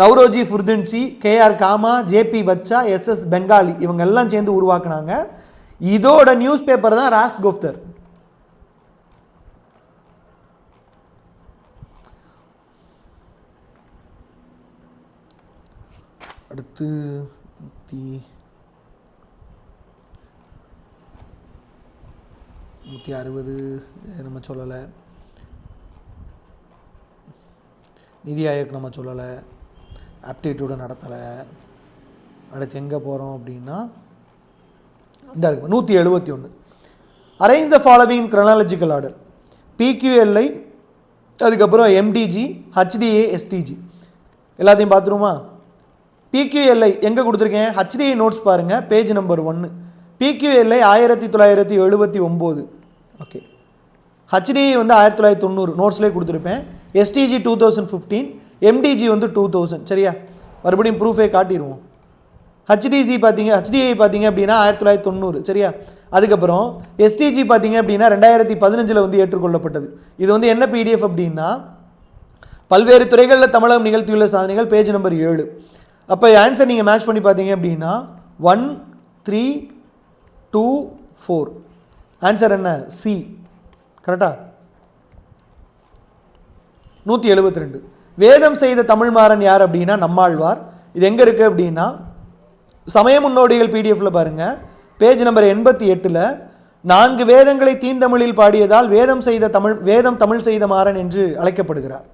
Naoroji Furdunji, KR Cama, JP Wacha, SS Bengalee இவங்க எல்லாம் சேர்ந்து உருவாக்குனாங்க. இதோட நியூஸ் பேப்பர் தான் ராஸ் கோஃப்தர். அடுத்து 160 நம்ம சொல்லலை, நிதி ஆயோக் நம்ம சொல்லலை, ஆப்டிடியூடு நடத்தலை. அடுத்து எங்கே போகிறோம் அப்படின்னா இந்த இருக்கு 171. Arrange the following chronological order, PQLI, அதுக்கப்புறம் MDG, HDA, STG எல்லாத்தையும் பார்த்துருமா? PQLI எங்கே கொடுத்துருக்கேன்? HDI நோட்ஸ் பாருங்கள், page number 1. PQLI 1979. Okay, HDI வந்து 1990 நோட்ஸ்லேயே கொடுத்துருப்பேன். STG 2015, MDG வந்து 2000. சரியா, மறுபடியும் ப்ரூஃபே காட்டிடுவோம். HDI பார்த்தீங்க அப்படின்னா 1990. சரியா, அதுக்கப்புறம் STG பார்த்தீங்க அப்படின்னா 2015 வந்து ஏற்றுக்கொள்ளப்பட்டது. இது வந்து என்ன PDF அப்படின்னா பல்வேறு துறைகளில் தமிழகம் நிகழ்த்தியுள்ள சாதனைகள், பேஜ் நம்பர் 7. அப்போ ஆன்சர் நீங்கள் மேட்ச் பண்ணி பார்த்தீங்க அப்படின்னா 1, 3, 2, 4. ஆன்சர் என்ன? சி. கரெக்டா? 172. வேதம் செய்த தமிழ்மாறன் யார் அப்படின்னா நம்மாழ்வார். இது எங்கே இருக்குது அப்படின்னா சமய முன்னோடிகள் PDFல பாருங்கள், பேஜ் நம்பர் 88. 4 வேதங்களை தீந்தமிழில் பாடியதால் வேதம் தமிழ் செய்த மாறன் என்று அழைக்கப்படுகிறார்.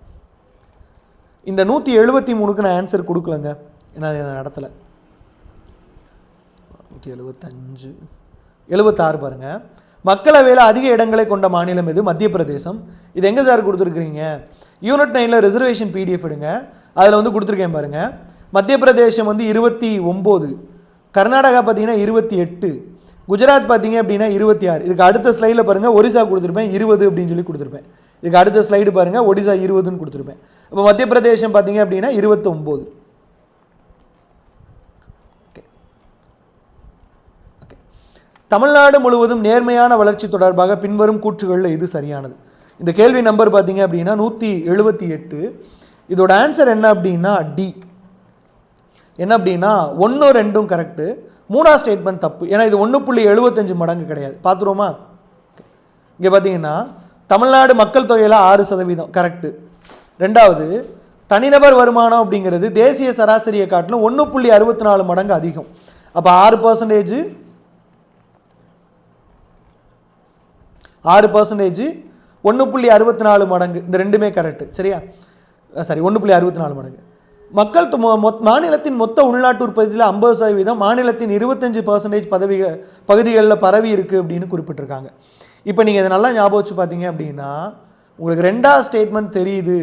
இந்த 173க்கு நான் ஆன்சர் கொடுக்கலங்க, ஏன்னா நடத்தலை. 175, 76 பாருங்கள். மக்களவையில் அதிக இடங்களை கொண்ட மாநிலம் எது? மத்திய பிரதேசம். இது எங்கே சார் கொடுத்துருக்குறீங்க? யூனிட் 9ல் ரிசர்வேஷன் PDF எடுங்க, அதில் வந்து கொடுத்துருக்கேன் பாருங்கள். மத்திய பிரதேசம் வந்து 29, கர்நாடகா பார்த்தீங்கன்னா 28, குஜராத் பார்த்தீங்க அப்படின்னா 26. இதுக்கு அடுத்த ஸ்லைடில் பாருங்கள் ஒரிசா கொடுத்துருப்பேன் 20 அப்படின்னு சொல்லி கொடுத்துருப்பேன். இதுக்கு அடுத்த ஸ்லைடு பாருங்கள் ஒடிசா 20ன்னு கொடுத்துருப்பேன். இப்போ மத்திய பிரதேசம் பார்த்தீங்க அப்படின்னா 29. தமிழ்நாடு முழுவதும் நேர்மையான வளர்ச்சி தொடர்பாக பின்வரும் கூற்றுகளில் இது சரியானது. இந்த கேள்வி நம்பர் பார்த்தீங்க அப்படின்னா 178. இதோட ஆன்சர் என்ன அப்படின்னா டி. என்ன அப்படின்னா 1, 2 கரெக்டு, 3ஆவது ஸ்டேட்மெண்ட் தப்பு. ஏன்னா இது 1.75 மடங்கு கிடையாது. பார்த்துருவோமா? இங்கே பார்த்தீங்கன்னா தமிழ்நாடு மக்கள் தொகையில் 6% கரெக்டு. 2வது தனிநபர் வருமானம் அப்படிங்கிறது தேசிய சராசரியை காட்டிலும் 1.64 மடங்கு அதிகம். அப்போ 6%, 1.64 மடங்கு, இந்த ரெண்டுமே கரெக்டு. சரியா, சரி, 1.64 மடங்கு. மாநிலத்தின் மொத்த உள்நாட்டு உற்பத்தியில் 50%, மாநிலத்தின் 25% பகுதிகளில் பரவி இருக்குது அப்படின்னு குறிப்பிட்டிருக்காங்க. இப்போ நீங்கள் இதை நல்லா ஞாபகம் வச்சு பார்த்தீங்க அப்படின்னா உங்களுக்கு 2ஆவது ஸ்டேட்மெண்ட் தெரியுது.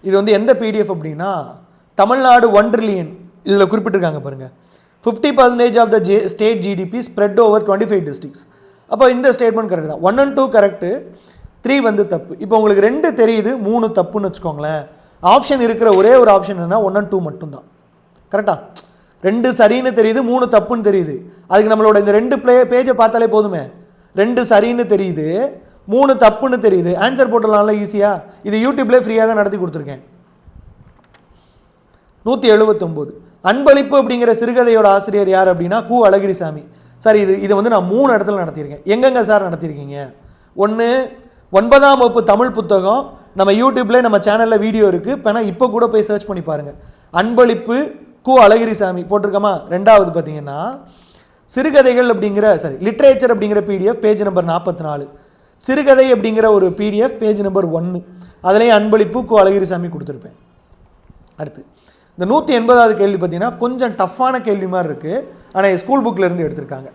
இது வந்து எந்த PDF அப்படின்னா தமிழ்நாடு 1 ட்ரில்லியன் இதில் குறிப்பிட்டிருக்காங்க பாருங்கள். 50% of the state GDP spread over 25 districts. அப்போ இந்த ஸ்டேட்மெண்ட் கரெக்ட் தான். 1 and 2 கரெக்டு, 3 வந்து தப்பு. இப்போ உங்களுக்கு 2 தெரியுது, 3 தப்புன்னு வச்சுக்கோங்களேன். ஆப்ஷன் இருக்கிற ஒரே ஒரு ஆப்ஷன் என்னன்னா 1 and 2 மட்டும்தான். கரெக்டா? 2 சரின்னு தெரியுது, 3 தப்புன்னு தெரியுது. அதுக்கு நம்மளோட இந்த 2 பேஜை பார்த்தாலே போதுமே. 2 சரின்னு தெரியுது, 3 தப்புன்னு தெரியுது, ஆன்சர் போட்டலாம்ல ஈஸியாக. இது யூடியூப்லேயே ஃப்ரீயாக தான் நடத்தி கொடுத்துருக்கேன். 179. அன்பளிப்பு அப்படிங்கிற சிறுகதையோட ஆசிரியர் யார் அப்படின்னா கு. அழகிரிசாமி. சார் இதை வந்து நான் 3 இடத்துல நடத்தியிருக்கேன். எங்கெங்க சார் நடத்தியிருக்கீங்க? 1, 9ஆம் வகுப்பு தமிழ் புத்தகம் நம்ம யூடியூப்லேயே நம்ம சேனலில் வீடியோ இருக்குது. இப்போ கூட போய் சர்ச் பண்ணி பாருங்கள். அன்பளிப்பு கு. அழகிரிசாமி போட்டிருக்கோமா? 2வது பார்த்தீங்கன்னா சிறுகதைகள் அப்படிங்கிற லிட்ரேச்சர் அப்படிங்கிற PDF பேஜ் நம்பர் 44. சிறுகதை அப்படிங்கிற ஒரு PDF பேஜ் நம்பர் 1. அதுலேயும் அன்பளிப்பு கு. அழகிரிசாமி கொடுத்துருப்பேன். அடுத்து இந்த 180வது கேள்வி பார்த்தீங்கன்னா கொஞ்சம் டஃப்பான கேள்வி மாதிரி இருக்குது, ஆனால் ஸ்கூல் புக்கில் இருந்து எடுத்திருக்காங்க.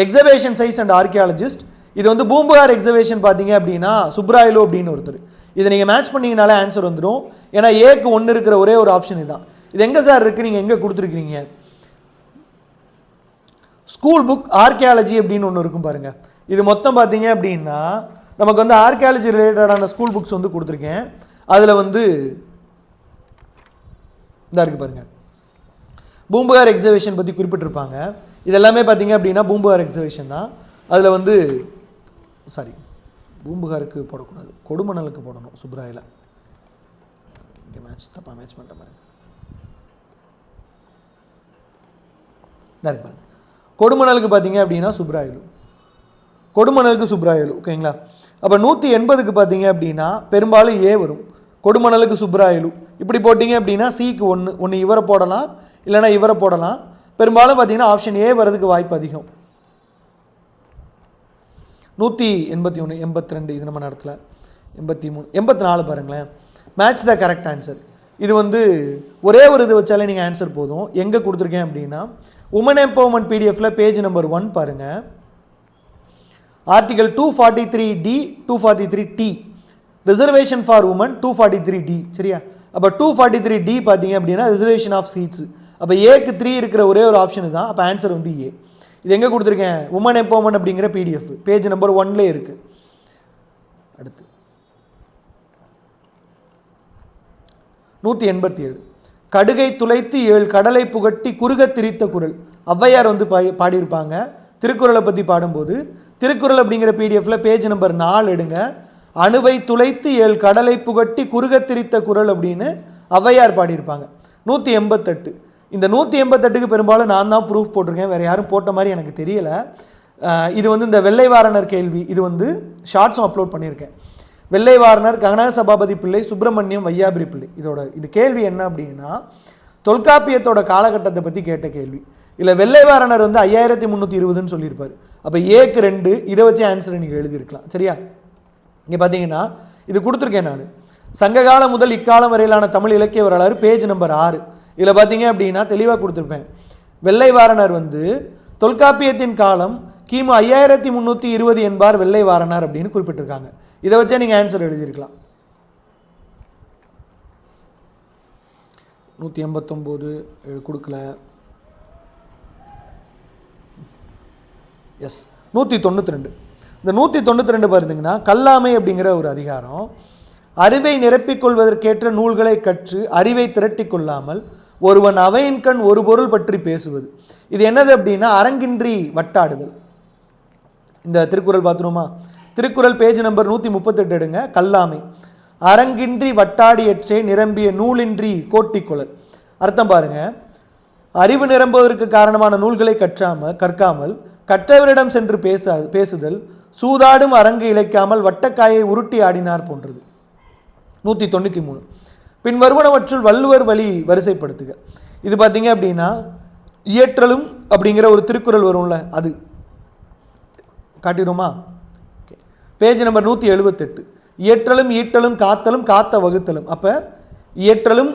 Exhibition sites and archaeologist. இது வந்து பூம்புகார் எக்ஸிபிஷன் பார்த்தீங்க அப்படின்னா சுப்ராயலு அப்படின்னு ஒருத்தர். இதை நீங்கள் மேட்ச் பண்ணிங்கனாலே ஆன்சர் வந்துடும். ஏன்னா ஏக்கு 1 இருக்கிற ஒரே ஒரு ஆப்ஷன் இதுதான். இது எங்கே சார் இருக்குது, நீங்கள் எங்கே கொடுத்துருக்கீங்க? ஸ்கூல் புக் ஆர்கியாலஜி அப்படின்னு ஒன்று இருக்கும் பாருங்கள். இது மொத்தம் பார்த்தீங்க அப்படின்னா நமக்கு வந்து ஆர்கியாலஜி ரிலேட்டடான ஸ்கூல் புக்ஸ் வந்து கொடுத்துருக்கேன். அதில் வந்து இந்த இருக்குது பாருங்கள், பூம்புகார் எக்ஸிபிஷன் பற்றி குறிப்பிட்டிருப்பாங்க. இதெல்லாமே பார்த்தீங்க அப்படின்னா பூம்புகார் எக்ஸிபிஷன் தான். அதில் வந்து பூம்புகாருக்கு போடக்கூடாது, கொடுமணலுக்கு போடணும். சுப்ராயில் இங்கே தப்பாக மேட்ச் பண்ணுற மாதிரி பாருங்க. கொடுமணலுக்கு பார்த்தீங்க அப்படின்னா சுப்ராயலு, கொடுமணலுக்கு சுப்ராயலு. ஓகேங்களா? அப்போ 180க்கு பார்த்தீங்க அப்படின்னா பெரும்பாலும் ஏ வரும். கொடுமணலுக்கு சுப்ராயலு இப்படி போட்டிங்க அப்படின்னா சிக்கு 1 இவரை போடலாம், இல்லைனா இவரை போடலாம். பெரும்பாலும் பார்த்தீங்கன்னா ஆப்ஷன் ஏ வரதுக்கு வாய்ப்பு அதிகம். 181, 82 இது நம்ம நடத்தல. 83, 84 பாருங்களேன். Match the correct answer. இது வந்து ஒரே ஒரு இது வச்சாலே நீங்கள் ஆன்சர் போதும். எங்கே கொடுத்துருக்கேன் அப்படின்னா உமன் எம்பவர்மெண்ட் PDFல பேஜ் நம்பர் 1 பாருங்கள். Article 243D 243T reservation for women 243D. சரியா? அப்போ 243D பார்த்தீங்க அப்படின்னா ரிசர்வேஷன் ஆஃப் சீட்ஸ். அப்போ ஏக்கு 3 இருக்கிற ஒரே ஒரு ஆப்ஷன் தான். அப்போ ஆன்சர் வந்து ஏ. இது எங்கே கொடுத்துருக்கேன்? உமன் எம்பவர்மெண்ட் அப்படிங்கிற பிடிஎஃப் பேஜ் நம்பர் 1லே இருக்குது. அடுத்து 187. கடுகை துளைத்து 7 கடலை புகட்டி குறுக திரித்த குரல். ஔவையார் வந்து பாடியிருப்பாங்க திருக்குறளை பற்றி பாடும்போது. திருக்குறள் அப்படிங்கிற பிடிஎஃப்ல பேஜ் நம்பர் 4 எடுங்க. அணுவை துளைத்து 7 கடலை புகட்டி குறுக திரித்த குரல் அப்படின்னு ஔவையார் பாடியிருப்பாங்க. 188. இந்த 188க்கு பெரும்பாலும் நான் தான் ப்ரூஃப் போட்டிருக்கேன், வேறு யாரும் போட்ட மாதிரி எனக்கு தெரியலை. இது வந்து இந்த வெள்ளைவாரணர் கேள்வி, இது வந்து ஷார்ட்ஸும் அப்லோட் பண்ணியிருக்கேன். வெள்ளைவாரணர், கனக சபாபதி பிள்ளை, சுப்பிரமணியம், வையாபுரி பிள்ளை. இது கேள்வி என்ன அப்படின்னா தொல்காப்பியத்தோட காலகட்டத்தை பற்றி கேட்ட கேள்வி. இல்லை வெள்ளைவாரணர் வந்து 5320ன்னு சொல்லியிருப்பார். அப்போ ஏக்கு 2, இதை வச்சு ஆன்சரை நீங்கள் எழுதியிருக்கலாம். சரியா? இங்கே பார்த்தீங்கன்னா இது கொடுத்துருக்கேன் நான். சங்ககாலம் முதல் இக்காலம் வரையிலான தமிழ் இலக்கிய வரலாறு பேஜ் நம்பர் 6. இதில் பார்த்தீங்க அப்படின்னா தெளிவாக கொடுத்துருப்பேன். வெள்ளைவாரணர் வந்து தொல்காப்பியத்தின் காலம் கிமு 5320 என்பார் வெள்ளைவாரணர் அப்படின்னு குறிப்பிட்டிருக்காங்க. இதை வச்சே நீங்கள் ஆன்சர் எழுதியிருக்கலாம். 189 கொடுக்கல. எஸ் 192. இந்த 192 பார்த்தீங்கன்னா கல்லாமை அப்படிங்கிற ஒரு அதிகாரம். அறிவை நிரப்பிக்கொள்வதற்கேற்ற நூல்களை கற்று அறிவை திரட்டி கொள்ளாமல் ஒருவன் அவையின் கண் ஒரு பொருள் பற்றி பேசுவது. இது என்னது அப்படின்னா அரங்கின்றி வட்டாடுதல். இந்த திருக்குறள் பார்த்துருமா? திருக்குறள் பேஜ் நம்பர் 138 எடுங்க. கல்லாமை அரங்கின்றி வட்டாடியற்றே நிரம்பிய நூலின்றி கோட்டிக்குழல். அர்த்தம் பாருங்க. அறிவு நிரம்புவதற்கு காரணமான நூல்களை கற்காமல் கற்றவரிடம் சென்று பேசுதல் சூதாடும் அரங்கு இழைக்காமல் வட்டக்காயை உருட்டி ஆடினார் போன்றது. 193. பின் வருவனவற்றுள் வள்ளுவர் வழி வரிசைப்படுத்துக. இது பார்த்தீங்க அப்படின்னா இயற்றலும் அப்படிங்கிற ஒரு திருக்குறள் வரும்ல, அது காட்டிடுமா? Page number 178. இயற்றலும் ஈட்டலும் காத்தலும் காத்த வகுத்தலும். அப்போ இயற்றலும்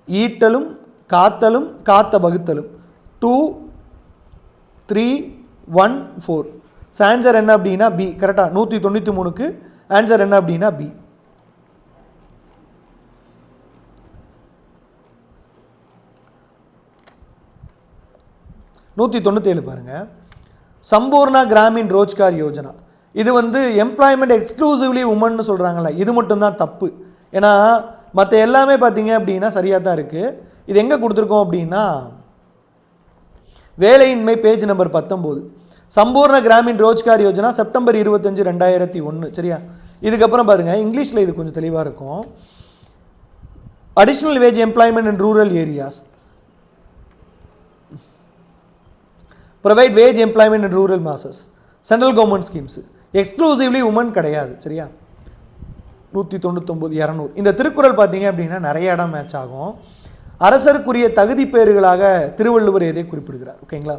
ஈட்டலும் காத்தலும் காத்த வகுத்தலும் 2 3 1 4. ஆன்சர் என்ன அப்படின்னா பி. கரெக்டாக 193க்கு ஆன்சர் என்ன அப்படின்னா பி. நூற்றி 197 பாருங்க. சம்பூர்ணா கிராமின் ரோஜ்கார் யோஜனா. இது வந்து எம்ப்ளாய்மெண்ட் எக்ஸ்க்ளூசிவ்லி உமன்னு சொல்கிறாங்களே, இது மட்டும்தான் தப்பு. ஏன்னா மற்ற எல்லாமே பார்த்தீங்க அப்படின்னா சரியாக தான் இருக்குது. இது எங்கே கொடுத்துருக்கோம் அப்படின்னா வேலையின்மை பேஜ் நம்பர் 19. சம்பூர்ண கிராமின் ரோஜ்கார் யோஜனா செப்டம்பர் 25 2001. சரியா? இதுக்கப்புறம் பாருங்கள் இங்கிலீஷில் இது கொஞ்சம் தெளிவாக இருக்கும். Additional wage employment in rural areas, provide wage employment in rural masses, central government schemes. Exclusively women கிடையாது. சரியா? 199 200. இந்த திருக்குறள் பார்த்தீங்க அப்படின்னா நிறைய இடம் மேட்ச் ஆகும். அரசருக்குரிய தகுதி பேறுகளாக திருவள்ளுவர் எதை குறிப்பிடுகிறார்? ஓகேங்களா?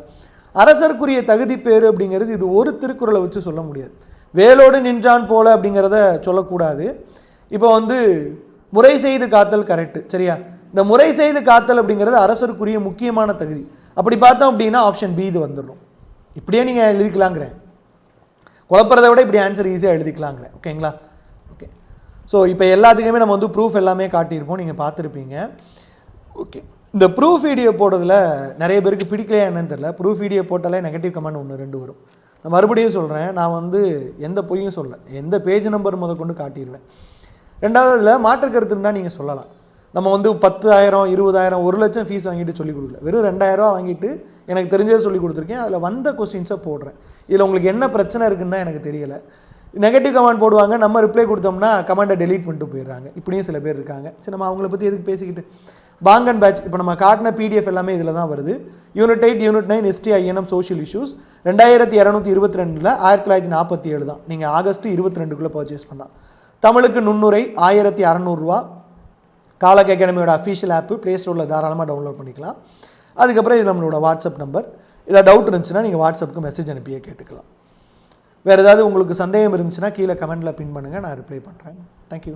அரசருக்குரிய தகுதி பேறு அப்படிங்கிறது இது ஒரு திருக்குறளை வச்சு சொல்ல முடியாது. வேலோடு நின்றான் போல அப்படிங்கிறத சொல்லக்கூடாது. இப்போ வந்து முறை செய்து காத்தல் கரெக்டு. சரியா? இந்த முறை செய்து காத்தல் அப்படிங்கிறது அரசருக்குரிய முக்கியமான தகுதி. அப்படி பார்த்தோம் அப்படின்னா ஆப்ஷன் பி இது வந்துடும். இப்படியே நீங்கள் எழுதிக்கலாங்கிறேன். குழப்பறதை விட இப்படி ஆன்சர் ஈஸியாக எழுதிக்கலாங்கிறேன். ஓகேங்களா? ஓகே. ஸோ இப்போ எல்லாத்துக்குமே நம்ம வந்து ப்ரூஃப் எல்லாமே காட்டியிருப்போம், நீங்கள் பார்த்துருப்பீங்க. ஓகே. இந்த ப்ரூஃப் வீடியோ போடுறதுல நிறைய பேருக்கு பிடிக்கலையா என்னன்னு தெரியல. ப்ரூஃப் வீடியோ போட்டாலே நெகட்டிவ் கமெண்ட் 1 2 வரும். நான் மறுபடியும் சொல்கிறேன், நான் வந்து எந்த பொய்யும் சொல்ல, எந்த பேஜ் நம்பர் கொண்டு காட்டிடுவேன். ரெண்டாவது இதில் மாற்று கருத்து இருந்தால் நீங்கள் சொல்லலாம். நம்ம வந்து 10,000 20,000 1 லட்சம் ஃபீஸ் வாங்கிட்டு சொல்லிக் கொடுக்கல. வெறும் 2,000 வாங்கிட்டு எனக்கு தெரிஞ்சதை சொல்லி கொடுத்துருக்கேன். அதில் வந்த கொஸ்டின்ஸை போடுறேன். இதில் உங்களுக்கு என்ன பிரச்சனை இருக்குன்னு தான் எனக்கு தெரியலை. நெகட்டிவ் கமெண்ட் போடுவாங்க, நம்ம ரிப்ளை கொடுத்தோம்னா கமெண்ட்டை டெலீட் பண்ணிட்டு போயிடுறாங்க. இப்படியும் சில பேர் இருக்காங்க. சரி, நம்ம அவங்கள பற்றி எதுக்கு பேசிக்கிட்டு. பாங்கன் பேட்ச் இப்போ நம்ம காட்டின பிடிஎஃப் எல்லாமே இதில் தான் வருது. Unit 8 unit 9 history INM social issues 2222 1947 தான். நீங்கள் ஆகஸ்ட் 22க்குள்ளே பர்ச்சேஸ் பண்ணலாம். தமிழுக்கு நுண்ணுரை 1600 ரூபா. காலக் அகாடமியோட அஃபீஷியல் ஆப்பு ப்ளே ஸ்டோரில் தாராளமாக டவுன்லோட் பண்ணிக்கலாம். அதுக்கப்புறம் இது நம்மளோட வாட்ஸ்அப் நம்பர். ஏதாவது டவுட் இருந்துச்சுன்னா நீங்கள் வாட்ஸ்அப்புக்கு மெசேஜ் அனுப்பியே கேட்டுக்கலாம். வேறு ஏதாவது உங்களுக்கு சந்தேகம் இருந்துச்சுன்னா கீழே கமெண்ட்டில் பின் பண்ணுங்கள், நான் ரிப்ளை பண்ணுறேன். தேங்க்யூ.